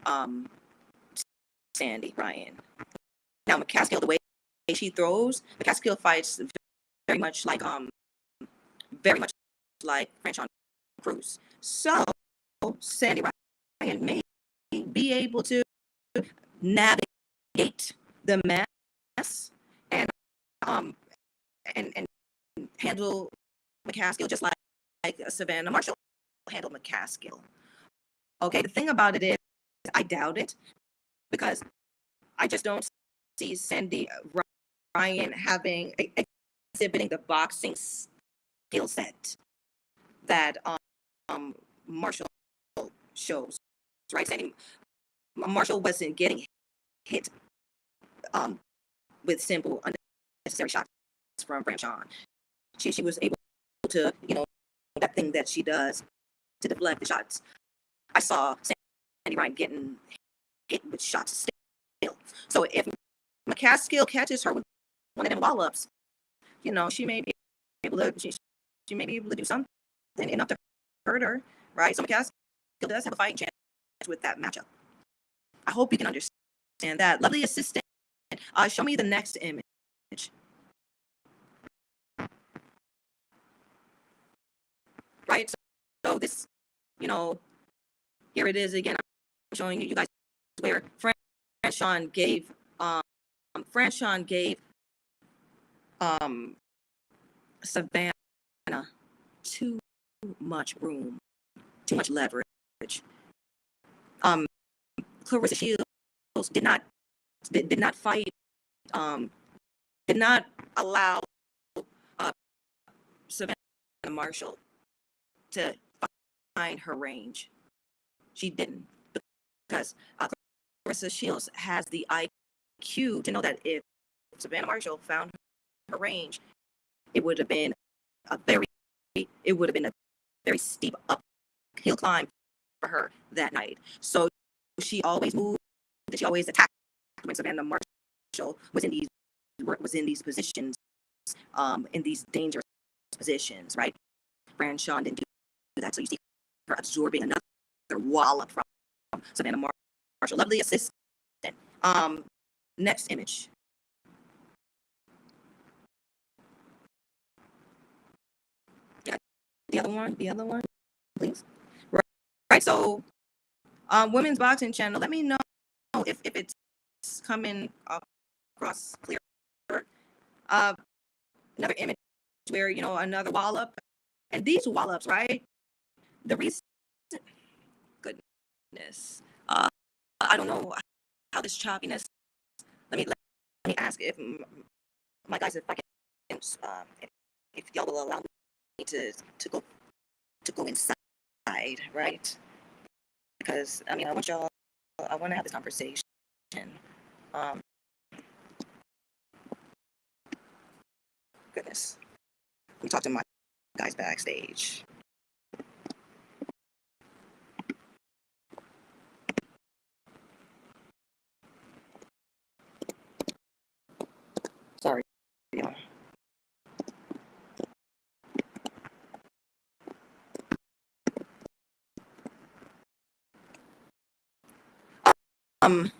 um, Sandy Ryan. Now McCaskill, the way she throws, McCaskill fights very much like Franchon Cruz. So Sandy Ryan may be able to navigate the mess and um and handle McCaskill just like Savannah Marshall handled McCaskill. Okay, the thing about it is, I doubt it because I just don't see Sandy Ryan exhibiting the boxing skill set that Marshall shows. Right, Sandy Marshall wasn't getting hit with simple unnecessary shots from Franchon. She was able to, that thing that she does to deflect the shots. I saw Sandy Ryan getting hit with shots still. So if McCaskill catches her with one of them wall-ups, you know, she may be able to she may be able to do something enough to hurt her, right? So McCaskill does have a fighting chance with that matchup. I hope you can understand that. Lovely assistant. Show me the next image. Right? So this, you know, here it is again. I'm showing you guys where Franchon gave Savannah too much room, too much leverage. Clarissa Shields did not fight, did not allow Savannah Marshall to find her range. She didn't, because Clarissa Shields has the IQ to know that if Savannah Marshall found her range, it would have been a very steep uphill climb for her that night. So she always moved, she always attacked when Savannah Marshall was in these positions, in these dangerous positions, right? Franchon didn't do that, so you see her absorbing another wallop from Savannah Marshall. Lovely assistant. Next image. Yeah, the other one, please. Right. So, Women's Boxing Channel. Let me know if it's coming across clear. Another image where, you know, another wallop, and these wallops, right? The reason, goodness, I don't know how this choppiness. Let me ask if my guys, if I can, if y'all will allow me to go inside, right? Because I mean, I want to have this conversation. Um, Goodness, we talked to my guys backstage. Sorry, y'all. Um.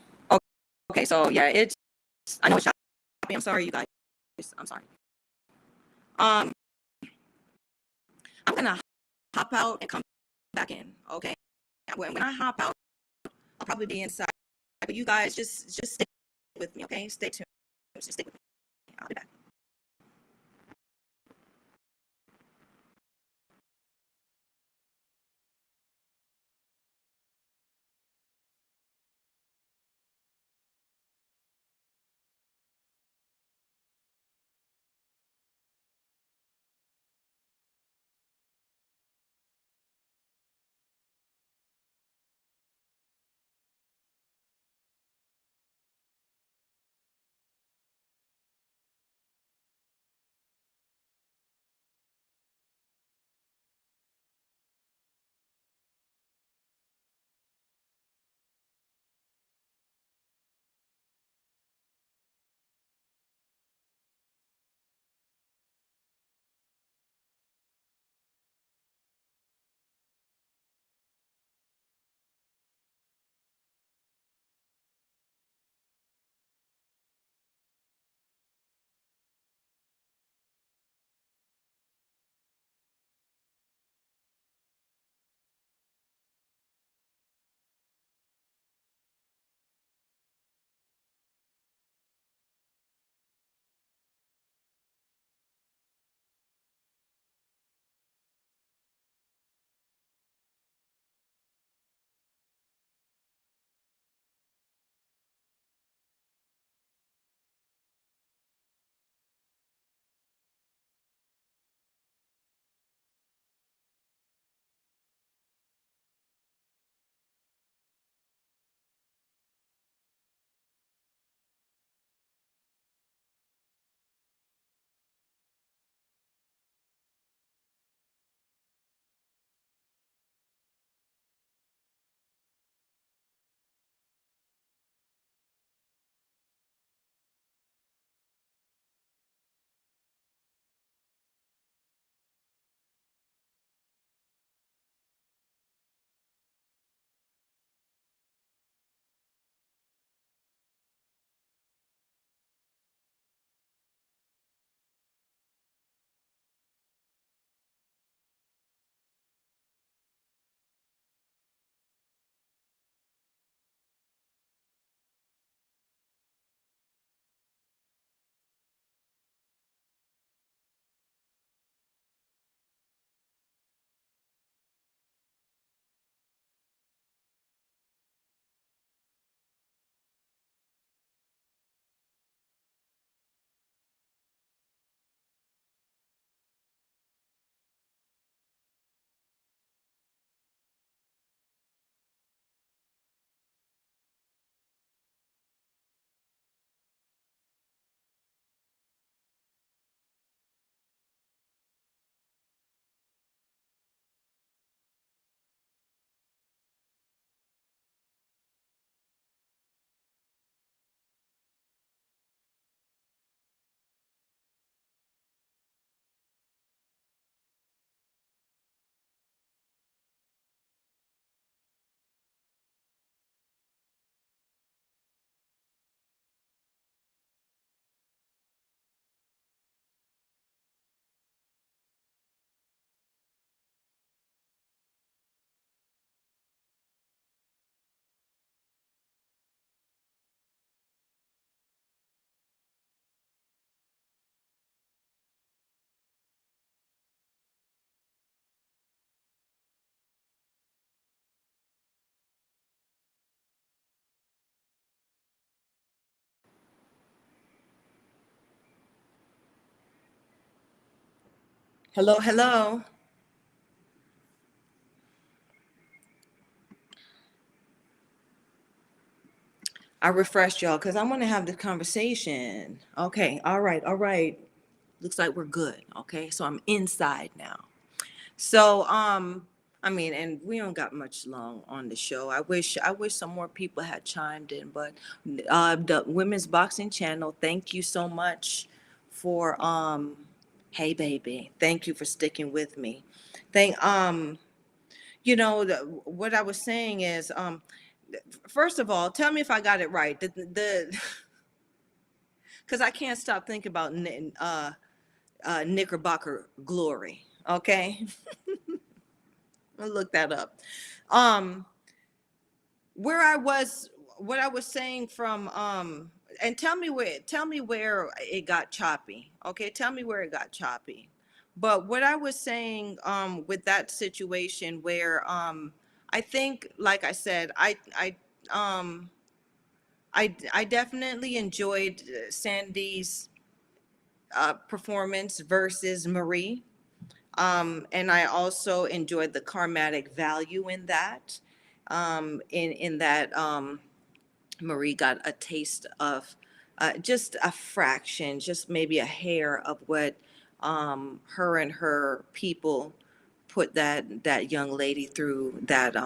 Okay. So yeah, I know it's choppy. I'm sorry, you guys. I'm sorry. Um. I'm gonna hop out and come back in. Okay. When I hop out, I'll probably be inside. But you guys just stay with me. Okay. Stay tuned. Just stay with me. I'll be back. Hello, hello. I refreshed y'all because I want to have this conversation. Okay, all right, all right. Looks like we're good. Okay, so I'm inside now. So, I mean, and we don't got much long on the show. I wish some more people had chimed in, but the Women's Boxing Channel, thank you so much for hey baby, thank you for sticking with me. Thank what I was saying is first of all, tell me if I got it right. The because I can't stop thinking about Knickerbocker glory. Okay, I'll look that up. Um, where I was, what I was saying from, and tell me where it got choppy. Okay, tell me where it got choppy. But what I was saying, with that situation where, I think, like I said, um, I definitely enjoyed Sandy's performance versus Marie. And I also enjoyed the karmatic value in that. In that Marie got a taste of just a fraction, just maybe a hair of what her and her people put that young lady through that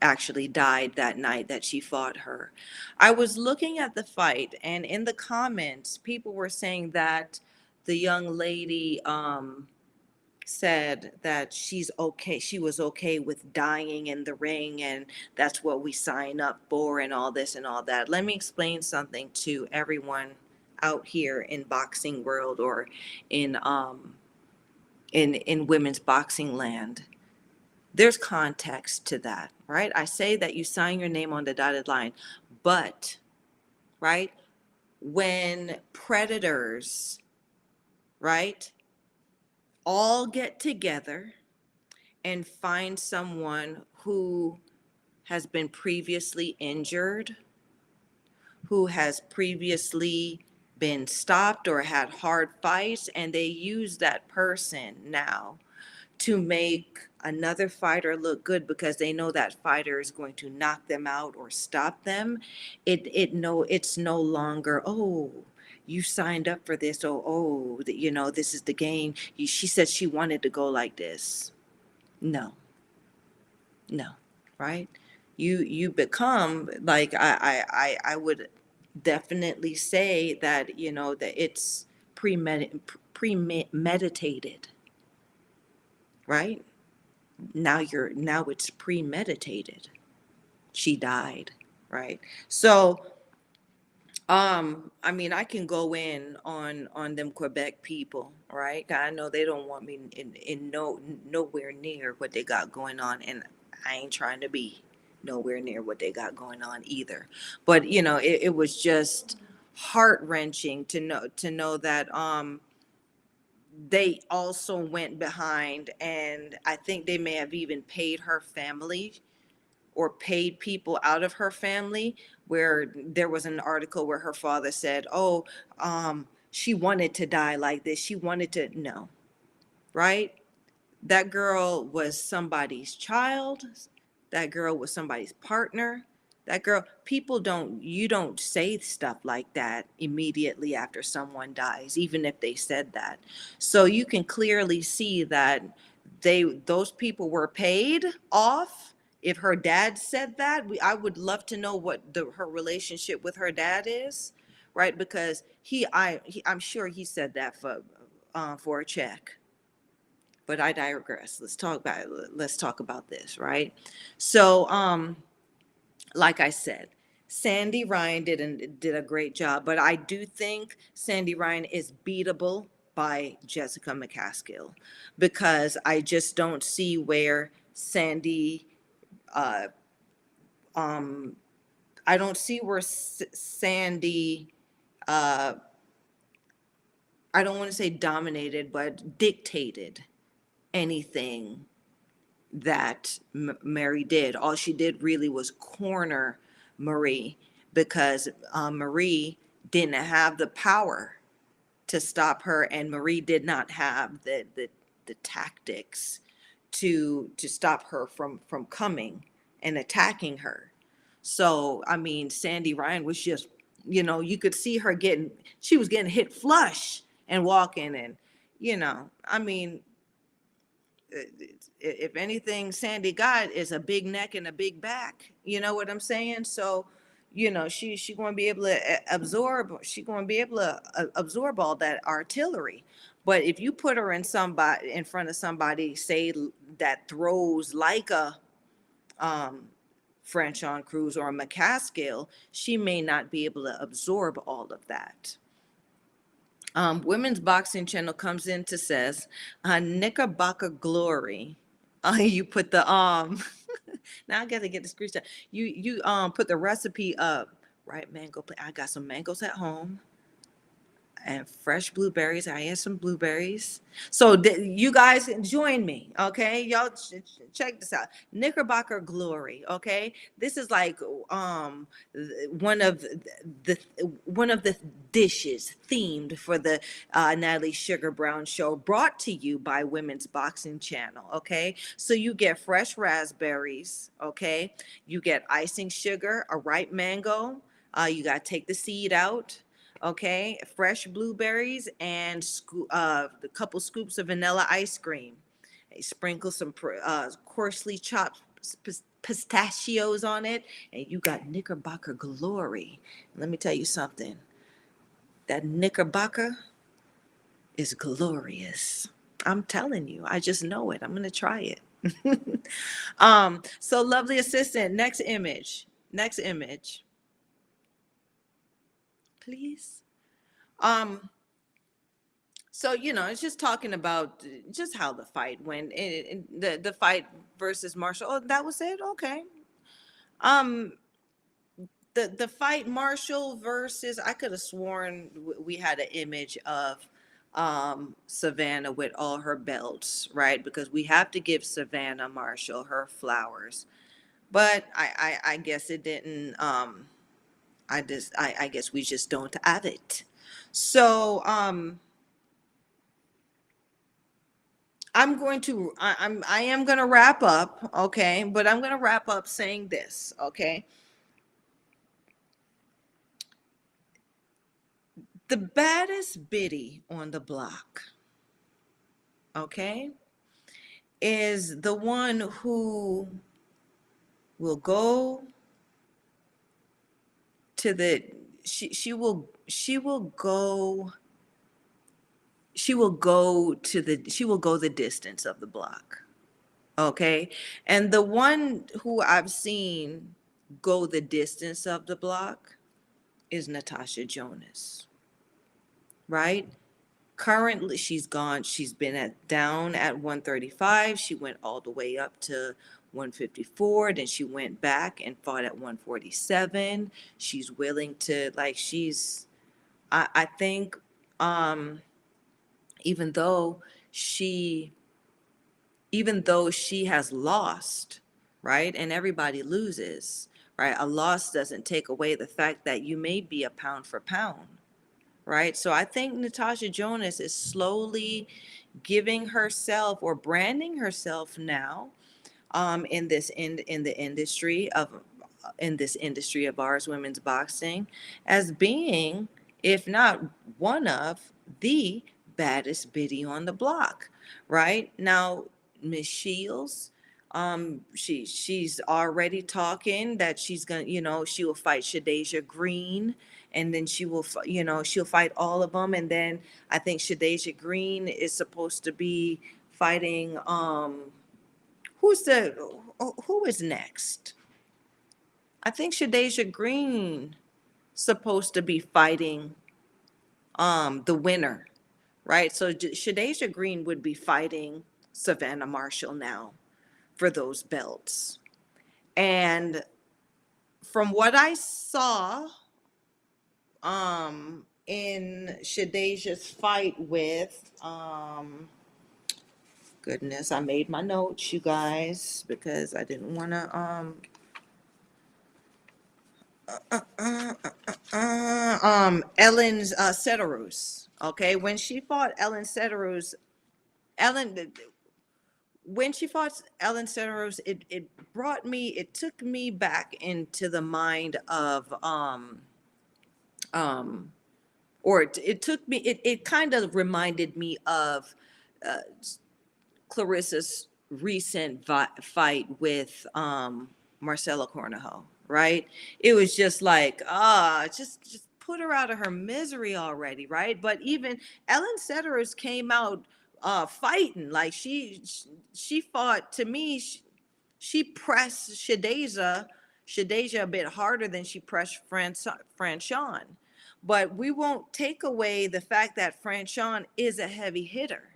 actually died that night that she fought her. I was looking at the fight, and in the comments, people were saying that the young lady said that she's okay. She was okay with dying in the ring, and that's what we sign up for, and all this and all that. Let me explain something to everyone out here in boxing world or in in women's boxing land. There's context to that, right? I say that you sign your name on the dotted line, but right, when predators, right, all get together and find someone who has been previously injured, who has previously been stopped or had hard fights, and they use that person now to make another fighter look good because they know that fighter is going to knock them out or stop them. It's no longer, oh, you signed up for this. This is the game. She said she wanted to go like this. No, no, right? You become like, I would definitely say that, that it's premeditated, right? Now it's premeditated. She died, right? So I mean, I can go in on them Quebec people, right? I know they don't want me in nowhere near what they got going on, and I ain't trying to be nowhere near what they got going on either. But it was just heart wrenching to know that they also went behind, and I think they may have even paid her family or paid people out of her family, where there was an article where her father said, oh, she wanted to die like this, she wanted to. No, right? That girl was somebody's child. That girl was somebody's partner. That girl, you don't say stuff like that immediately after someone dies, even if they said that. So you can clearly see that those people were paid off. If her dad said that, I would love to know what her relationship with her dad is, right? Because I'm sure he said that for a check. But I digress. Let's talk about this, right? So, like I said, Sandy Ryan did a great job, but I do think Sandy Ryan is beatable by Jessica McCaskill, because I just don't see where Sandy, uh, um, I don't see where Sandy, uh, I don't want to say dominated, but dictated anything that Mary did. All she did really was corner Marie, because Marie didn't have the power. to stop her, and Marie did not have the tactics to stop her from coming and attacking her. So I mean, Sandy Ryan was just, you could see her she was getting hit flush and walking, and I mean, if anything Sandy got is a big neck and a big back. You know what I'm saying? So she going to be able to absorb all that artillery. But if you put her in front of somebody, say, that throws like a Franchon Cruz or a McCaskill, she may not be able to absorb all of that. Women's Boxing Channel comes in to says, Knickerbocker Glory. You put the now I gotta get the screenshot. You put the recipe up, right? Mango. I got some mangoes at home and fresh blueberries. I had some blueberries. So you guys join me, okay? Y'all check this out. Knickerbocker Glory, okay? This is like one of the dishes themed for the Natalie Sugar Brown show, brought to you by Women's Boxing Channel, okay? So you get fresh raspberries, okay? You get icing sugar, a ripe mango. You got to take the seed out. Okay, fresh blueberries and a couple scoops of vanilla ice cream. Sprinkle some coarsely chopped pistachios on it, and you got Knickerbocker Glory. Let me tell you something. That Knickerbocker is glorious. I'm telling you, I just know it. I'm going to try it. So lovely assistant, next image, please. So it's just talking about just how the fight went, the fight versus Marshall. Oh, that was it. Okay. The fight Marshall versus, I could have sworn we had an image of Savannah with all her belts, right? Because we have to give Savannah Marshall her flowers, but I guess it didn't. I guess we just don't have it. So I am going to wrap up, okay? But I'm going to wrap up saying this, okay? The baddest Bittie on the block, okay, is the one who will go to the she will go the distance of the block, okay? And the one who I've seen go the distance of the block is Natasha Jonas, right? Currently, she's been down at 135. She went all the way up to 154. Then she went back and fought at 147. She's willing to, I think, even though she has lost, right? And everybody loses, right? A loss doesn't take away the fact that you may be a pound for pound, right? So I think Natasha Jonas is slowly giving herself or branding herself now in this industry of ours, women's boxing, as being, if not one of the baddest Bittie on the block, right? Now, Miss Shields, she's already talking that she's gonna, she will fight Shadeja Green, and then she'll fight all of them, and then I think Shadeja Green is supposed to be fighting who is next? I think Shadeja Green supposed to be fighting the winner, right? So Shadeja Green would be fighting Savannah Marshall now for those belts. And from what I saw in Shadeja's fight with goodness, I made my notes, you guys, because I didn't want to Ellen Setarus, Okay, Ellen, when she fought Ellen Senderos, it took me back into the mind of um or it took me it kind of reminded me of uh, Clarissa's recent fight with Marcelo Cornejo, right? It was just like, just put her out of her misery already, right? But even Ellen Setters came out fighting, like she fought. To me, she pressed Shadeja a bit harder than she pressed Franchon. But we won't take away the fact that Franchon is a heavy hitter,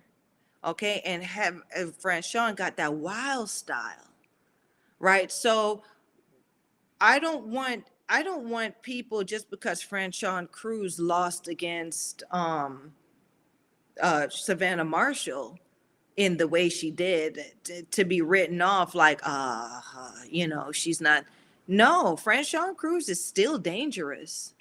okay, and have Franchon got that wild style, right? So I don't want people, just because Franchon Cruz lost against Savannah Marshall in the way she did, to be written off like she's not. No, Franchon Cruz is still dangerous,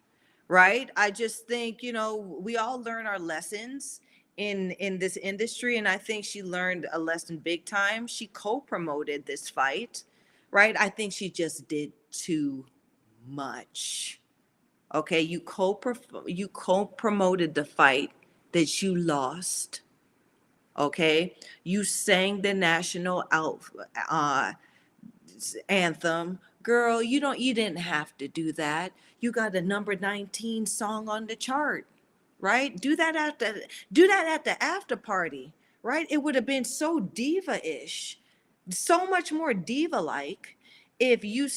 right? I just think, we all learn our lessons in this industry, and I think she learned a lesson big time. She co-promoted this fight, right? I think she just did too much. Okay, you co-promoted the fight that you lost. Okay, you sang the national uh, anthem. Girl, you didn't have to do that. You got a number 19 song on the chart, right? Do that at the after party, right? It would have been so diva-ish, so much more diva-like if you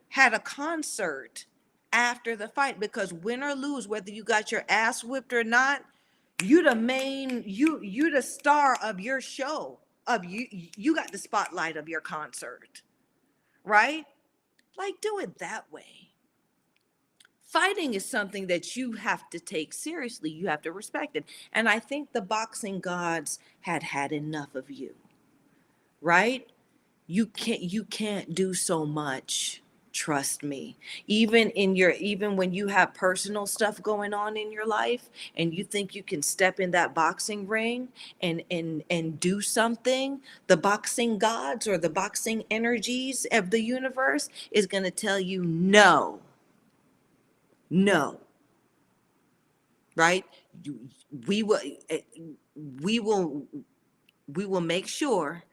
had a concert after the fight, because win or lose, whether you got your ass whipped or not, you the star of your show, of you got the spotlight of your concert, right? Like, do it that way. Fighting is something that you have to take seriously. You have to respect it. And I think the boxing gods had enough of you, right? You can't do so much. Trust me. Even when you have personal stuff going on in your life and you think you can step in that boxing ring and do something, the boxing gods or the boxing energies of the universe is going to tell you no. No, right? We will eh, we will we will make sure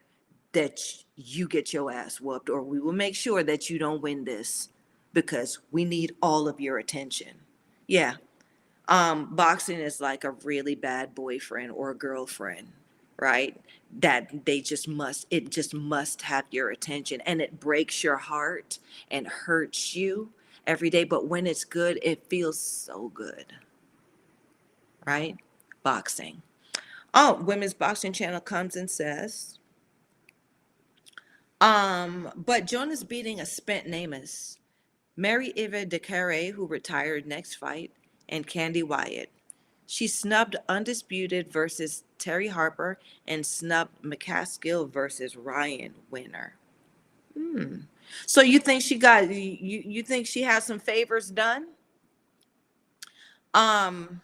that you get your ass whooped, or we will make sure that you don't win this, because we need all of your attention. Yeah. Boxing is like a really bad boyfriend or girlfriend, right? That it just must have your attention, and it breaks your heart and hurts you every day. But when it's good, it feels so good, right? Boxing. Oh, Women's Boxing Channel comes and says, but Jonas beating a spent Namus, Mary Eva DeCarre, who retired next fight, and Candy Wyatt. She snubbed Undisputed versus Terry Harper and snubbed McCaskill versus Ryan winner. So you think you think she has some favors done? Um,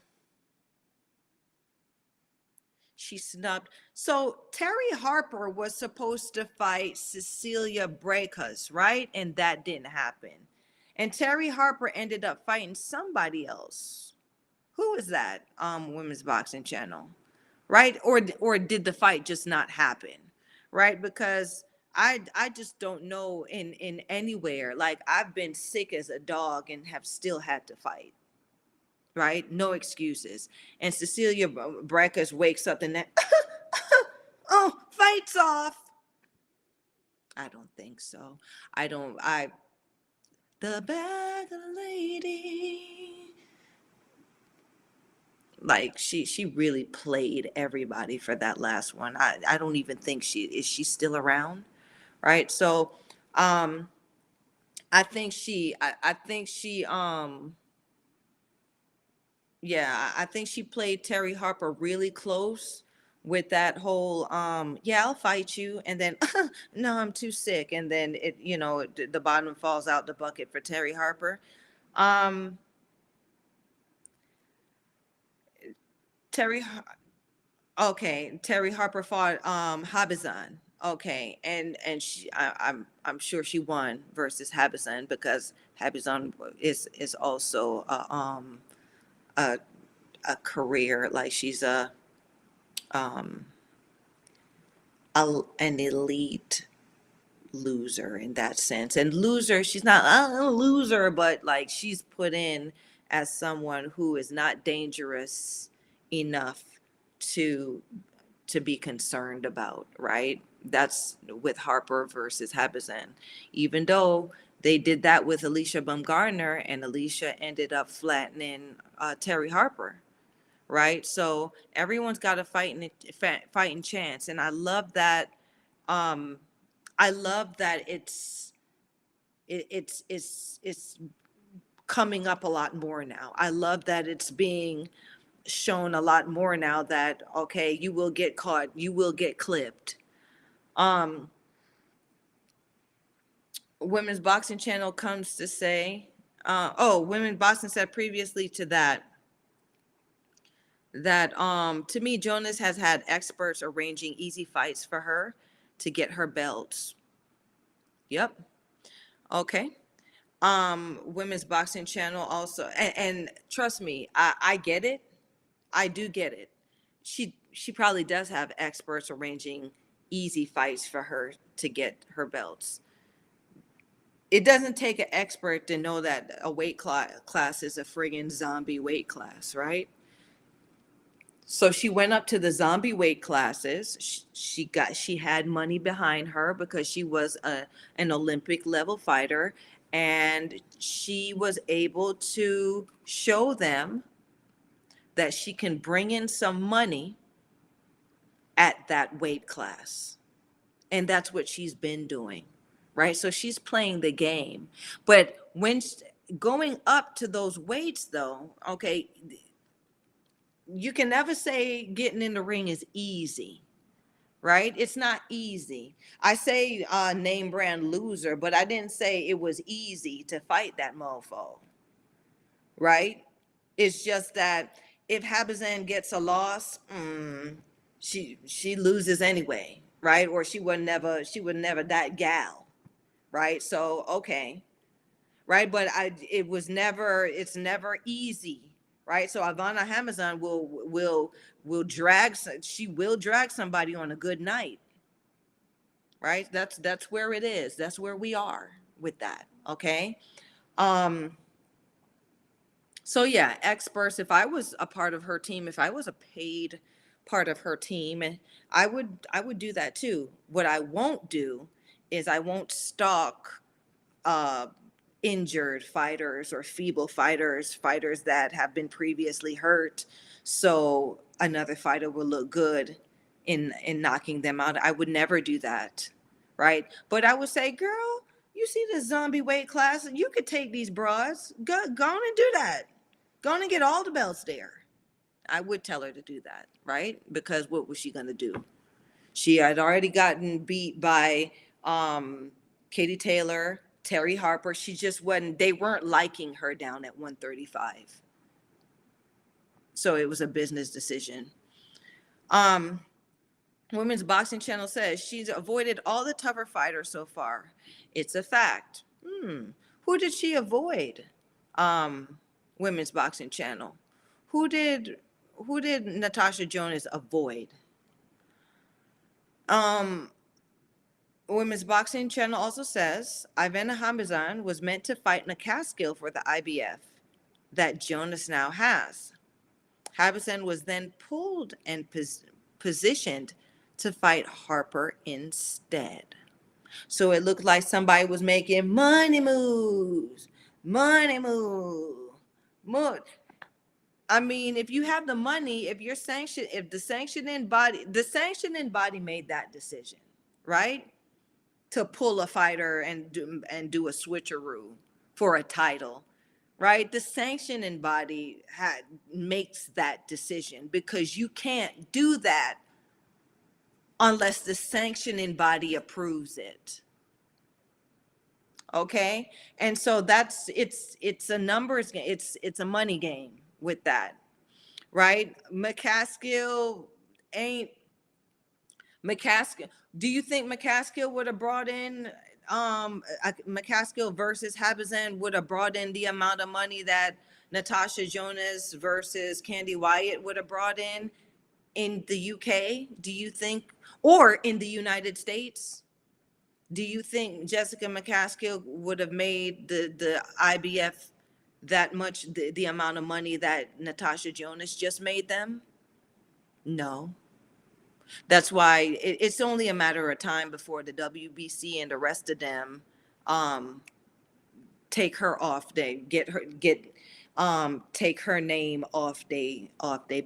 she snubbed. So Terry Harper was supposed to fight Cecilia Brækhus, right? And that didn't happen. And Terry Harper ended up fighting somebody else. Who is that? Women's Boxing Channel, right? Or did the fight just not happen, right? Because I just don't know in anywhere. Like, I've been sick as a dog and have still had to fight, right? No excuses. And Cecilia Brækhus wakes up the next, oh, fights off. I don't think so. I don't. The bag lady. Like, she really played everybody for that last one. I don't even think she's still around, right? So I think she yeah, I think she played Terry Harper really close with that whole yeah, I'll fight you, and then no, I'm too sick, and then the bottom falls out the bucket for Terry Harper. um Terry. Okay, Terry Harper fought Habazan. Okay, and I'm sure she won versus Habazan because Habazan is also a a career, like she's um an elite loser in that sense. And loser, she's not a loser, but like she's put in as someone who is not dangerous enough to be concerned about, right? That's with Harper versus Habazan. Even though they did that with Alicia Baumgardner, and Alicia ended up flattening Terry Harper, right? So everyone's got a fighting chance, and I love that. Um, I love that it's coming up a lot more now. I love that it's being shown a lot more now that, okay, you will get caught, you will get clipped. um Women's Boxing Channel comes to say, Women's Boxing said previously to that, to me, Jonas has had experts arranging easy fights for her to get her belts. Yep. Okay. Women's Boxing Channel also, and trust me, I get it. I do get it. She probably does have experts arranging easy fights for her to get her belts. It doesn't take an expert to know that a weight class is a friggin' zombie weight class, right? So she went up to the zombie weight classes. She had money behind her because she was an Olympic level fighter, and she was able to show them that she can bring in some money at that weight class. And that's what she's been doing, right? So she's playing the game. But when going up to those weights, though, okay, you can never say getting in the ring is easy, right? It's not easy. I say name brand loser, but I didn't say it was easy to fight that mofo, right? It's just that if Habazan gets a loss, she loses anyway, right? Or she would never that gal, right? So okay, right? But it's never easy, right? So Ivana Hamazan will she will drag somebody on a good night, right? That's where it is. That's where we are with that. Okay. Um, so yeah, experts. If I was a part of her team, if I was a paid part of her team, I would do that too. What I won't do is I won't stalk uh, injured fighters or feeble fighters that have been previously hurt, so another fighter will look good in knocking them out. I would never do that, right? But I would say, girl, you see the zombie weight class, you could take these broads, go on and do that. Go on and get all the belts there. I would tell her to do that, right? Because what was she going to do? She had already gotten beat by Katie Taylor, Terry Harper. She just wasn't, they weren't liking her down at 135. So it was a business decision. Women's Boxing Channel says she's avoided all the tougher fighters so far. It's a fact. Who did she avoid? Women's Boxing Channel. Who did Natasha Jonas avoid? Women's Boxing Channel also says Ivana Hamazan was meant to fight Nakaskill for the IBF that Jonas now has. Hamazan was then pulled and positioned to fight Harper instead. So it looked like somebody was making money moves. Money move. More. I mean, if you have the money, if you're sanctioned, if the sanctioning body made that decision, right? To pull a fighter and do a switcheroo for a title, right? The sanctioning body makes that decision, because you can't do that unless the sanctioning body approves it. Okay? And so it's a numbers game. It's a money game with that. right? Ain't McCaskill. Do you think McCaskill would have brought in McCaskill versus Habazan would have brought in the amount of money that Natasha Jonas versus Candy Wyatt would have brought in the UK? Do you think, or in the United States? Do you think Jessica McCaskill would have made the IBF that much, the amount of money that Natasha Jonas just made them? No. That's why it's only a matter of time before the WBC and the rest of them um, take her off. They take her name off they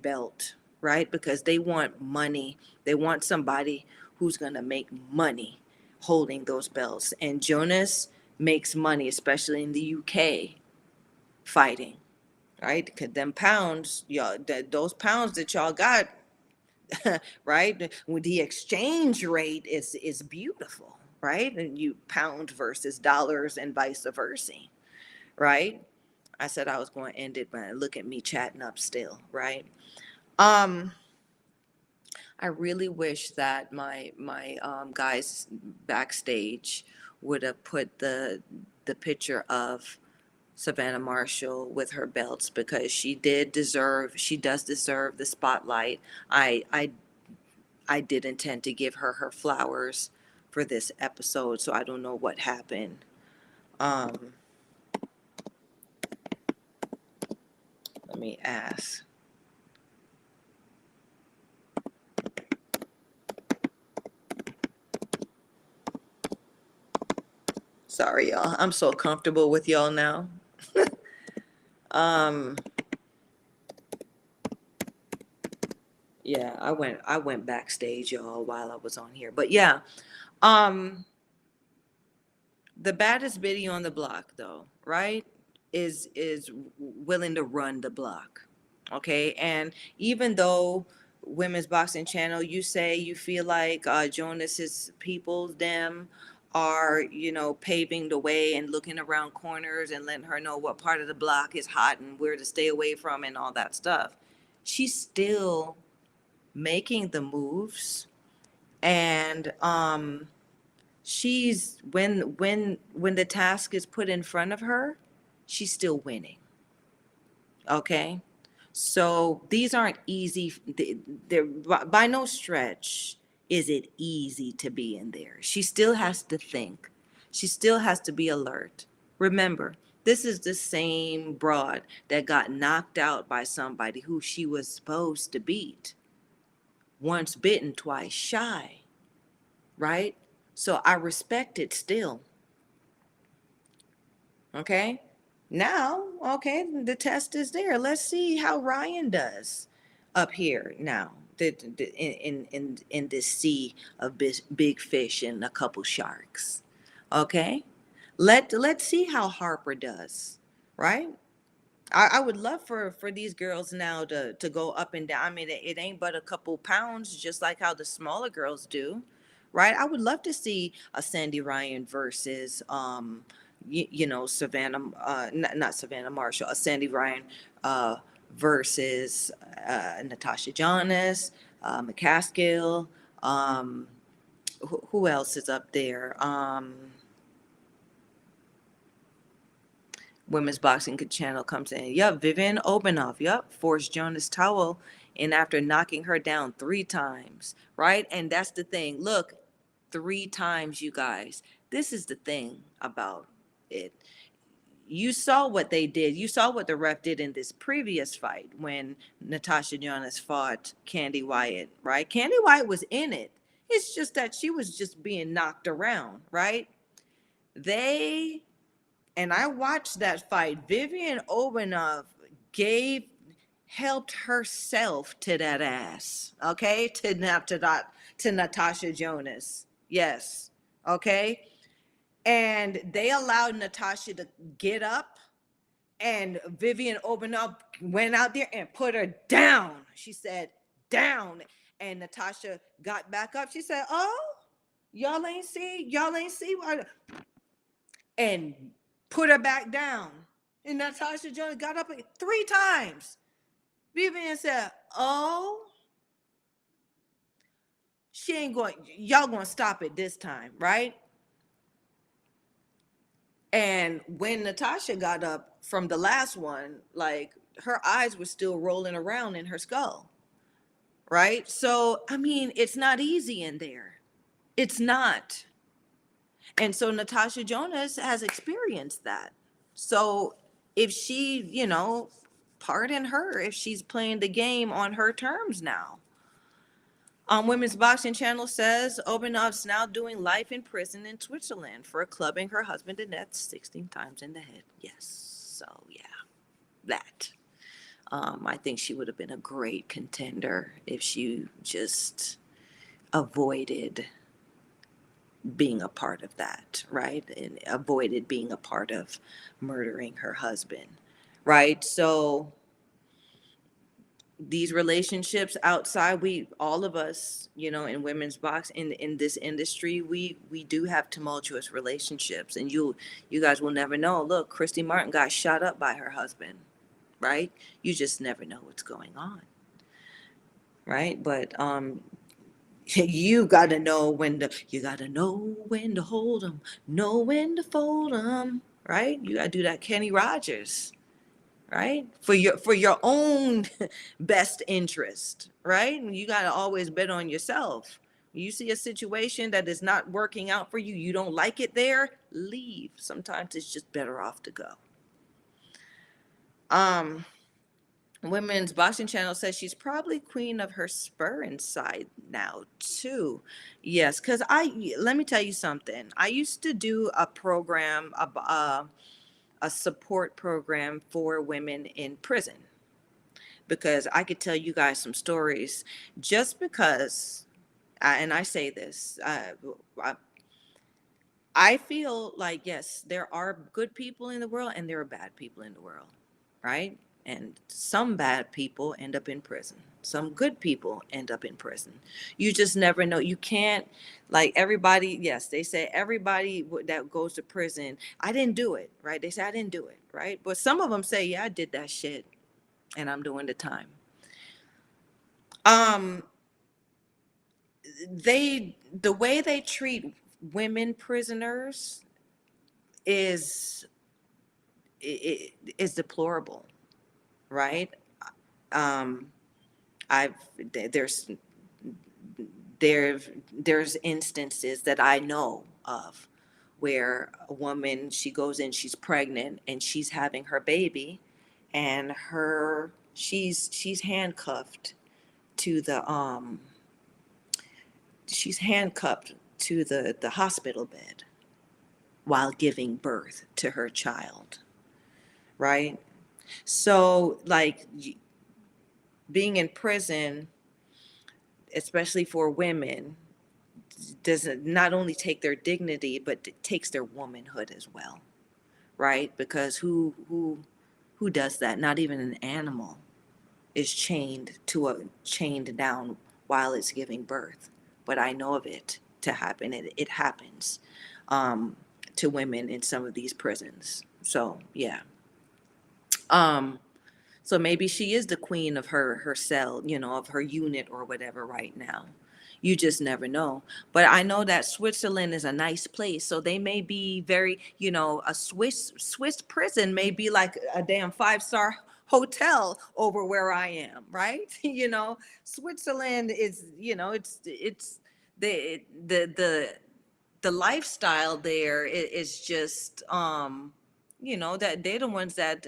belt, right? Because they want money. They want somebody who's gonna make money holding those belts. And Jonas makes money, especially in the UK, fighting, right? Because them pounds, y'all, those pounds that y'all got, right? With the exchange rate is beautiful, right? And you pound versus dollars and vice versa, right? I said I was going to end it, but look at me chatting up still, right? I really wish that my guys backstage would have put the picture of Savannah Marshall with her belts, because she does deserve the spotlight. I did intend to give her her flowers for this episode, so I don't know what happened. Let me ask. Sorry, y'all. I'm so comfortable with y'all now. Yeah, I went backstage, y'all, while I was on here. But yeah, the baddest Bittie on the block, though, right, is willing to run the block. Okay, and even though Women's Boxing Channel, you say you feel like Jonas's people, them, are, paving the way and looking around corners and letting her know what part of the block is hot and where to stay away from and all that stuff, she's still making the moves. And she's when the task is put in front of her, she's still winning. Okay, so these aren't easy. They're by no stretch is it easy to be in there. She still has to think. She still has to be alert. Remember, this is the same broad that got knocked out by somebody who she was supposed to beat. Once bitten, twice shy, right? So I respect it still. Okay. Now, okay, the test is there. Let's see how Ryan does up here now. In this sea of big fish and a couple sharks. Okay. Let's see how Harper does. Right. I would love for these girls now to go up and down. I mean, it ain't but a couple pounds, just like how the smaller girls do, right? I would love to see a Sandy Ryan versus Savannah, not Savannah Marshall, a Sandy Ryan versus Natasha Jonas, McCaskill. Who else is up there? Women's Boxing Channel comes in. Yep, Vivian Obanoff. Yep, forced Jonas towel in after knocking her down 3 times, right? And that's the thing. Look, 3 times, you guys. This is the thing about it. You saw what they did. You saw what the ref did in this previous fight when Natasha Jonas fought Candy Wyatt, right? Candy Wyatt was in it. It's just that she was just being knocked around, right? And I watched that fight. Vivian Obanoff helped herself to that ass, okay? To Natasha Jonas. Yes, okay? And they allowed Natasha to get up, and Vivian Obanoff went out there and put her down. She said, down. And Natasha got back up. She said, oh, y'all ain't see what, and put her back down. And Natasha Jonas got up 3 times. BBN said, "Oh, she ain't going. Y'all gonna stop it this time, right?" And when Natasha got up from the last one, like her eyes were still rolling around in her skull, right? So, I mean, it's not easy in there. It's not. And so Natasha Jonas has experienced that. So if she, pardon her if she's playing the game on her terms now. Women's Boxing Channel says Obenov's now doing life in prison in Switzerland for clubbing her husband to death 16 times in the head. Yes. So, yeah, that. I think she would have been a great contender if she just avoided being a part of that, right? And avoided being a part of murdering her husband, right? So these relationships outside, we all of us, in women's box in this industry, we do have tumultuous relationships, and you guys will never know. Look, Christy Martin got shot up by her husband, right? You just never know what's going on, right? But you gotta know when to hold them, know when to fold them, right? You gotta do that Kenny Rogers, right? For your own best interest, right? You gotta always bet on yourself. You see a situation that is not working out for you, you don't like it there, leave. Sometimes it's just better off to go. um Women's Boxing Channel says she's probably queen of her spur inside now too. Yes, because let me tell you something. I used to do a program, a support program for women in prison, because I could tell you guys some stories. Just because, and I say this, I feel like, yes, there are good people in the world and there are bad people in the world, right? And some bad people end up in prison. Some good people end up in prison. You just never know. You can't, like, everybody, yes, they say everybody that goes to prison, I didn't do it, right? They say I didn't do it, right? But some of them say, yeah, I did that shit and I'm doing the time. Um, the way they treat women prisoners is is deplorable, right? Um, I've there there's instances that I know of where a woman, she goes in, she's pregnant and she's having her baby, and she's handcuffed to the hospital bed while giving birth to her child, right? So, like, being in prison, especially for women, doesn't not only take their dignity, but it takes their womanhood as well, right? Because who does that? Not even an animal is chained down while it's giving birth. But I know of it to happen. It happens to women in some of these prisons. So yeah. Um, So maybe she is the queen of her cell, of her unit or whatever right now. You just never know. But I know that Switzerland is a nice place, so they may be very, a Swiss prison may be like a damn 5-star hotel over where I am, right? Switzerland is, it's the lifestyle there is just that they're the ones that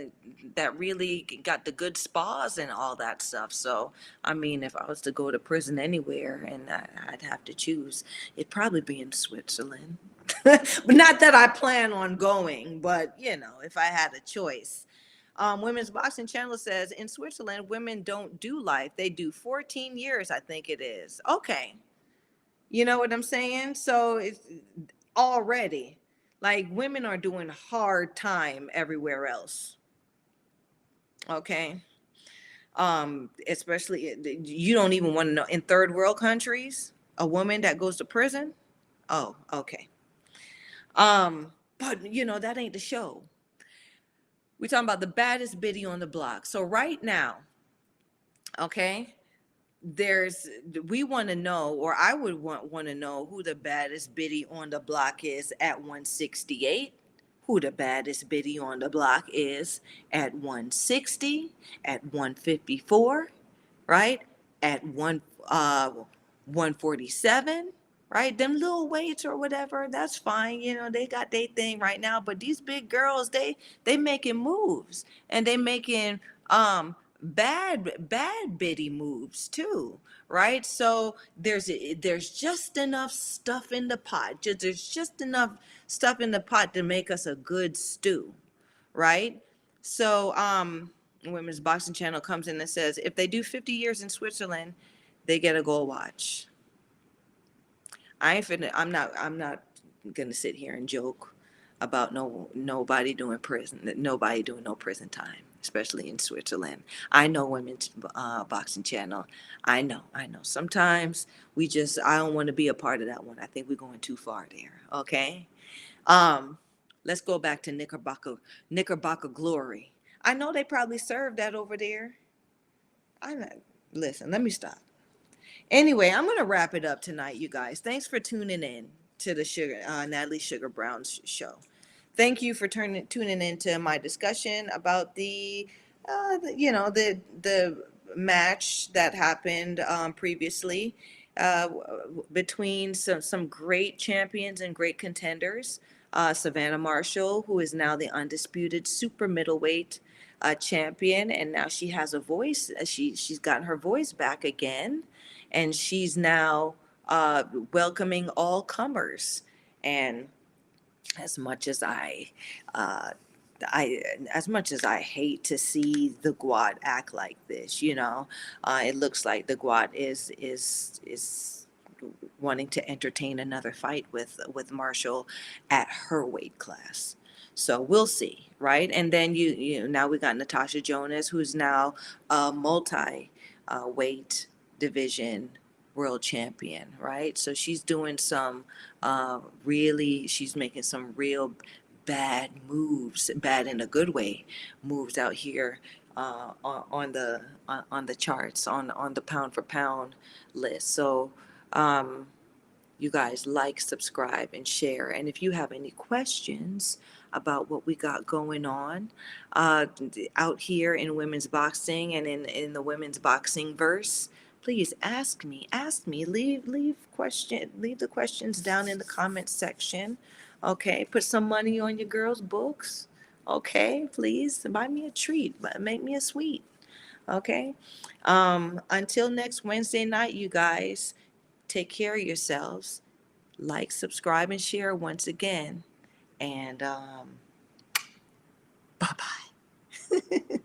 really got the good spas and all that stuff. So I mean, if I was to go to prison anywhere and I'd have to choose, it'd probably be in Switzerland. But not that I plan on going, but if I had a choice. Women's Boxing Channel says in Switzerland women don't do life, they do 14 years, I think it is. Okay, you know what I'm saying? So it's already like women are doing hard time everywhere else. Okay. Especially, you don't even want to know, in third world countries, a woman that goes to prison. Oh, okay. But that ain't the show. We're talking about the baddest Bittie on the block. So right now, Okay. There's we want to know, or I would want to know who the baddest biddy on the block is at 168, who the baddest biddy on the block is at 160, at 154, right? At 147, right? Them little weights or whatever, that's fine. You know, they got their thing right now, but these big girls, they making moves, and they making bad bitty moves too, right? So there's just enough stuff in the pot. There's just enough stuff in the pot to make us a good stew, right? So Women's Boxing Channel comes in and says if they do 50 years in Switzerland, they get a gold watch. I'm not gonna sit here and joke about nobody doing no prison time, especially in Switzerland. I know Women's Boxing Channel. I know. Sometimes I don't want to be a part of that one. I think we're going too far there. Okay. Um, let's go back to Knickerbocker Glory. I know they probably served that over there. I listen. Let me stop. Anyway, I'm gonna wrap it up tonight, you guys. Thanks for tuning in to the Natalie Sugar Brown show. Thank you for tuning into my discussion about the match that happened previously between some great champions and great contenders. Savannah Marshall, who is now the undisputed super middleweight champion, and now she has a voice. She's gotten her voice back again, and she's now welcoming all comers. And as much as uh, as much as I hate to see the Guad act like this, it looks like the Guad is wanting to entertain another fight with Marshall at her weight class. So we'll see, right? And then now we got Natasha Jonas, who's now a multi weight division world champion, right? So she's doing some she's making some real bad moves, bad in a good way, moves out here on the charts, on the pound for pound list. So you guys like, subscribe, and share. And if you have any questions about what we got going on out here in women's boxing and in the women's boxing verse, please ask me. Leave the questions down in the comment section. Okay, put some money on your girls' books. Okay, please buy me a treat, but make me a sweet. Okay. Until next Wednesday night, you guys, take care of yourselves. Like, subscribe, and share once again. And bye bye.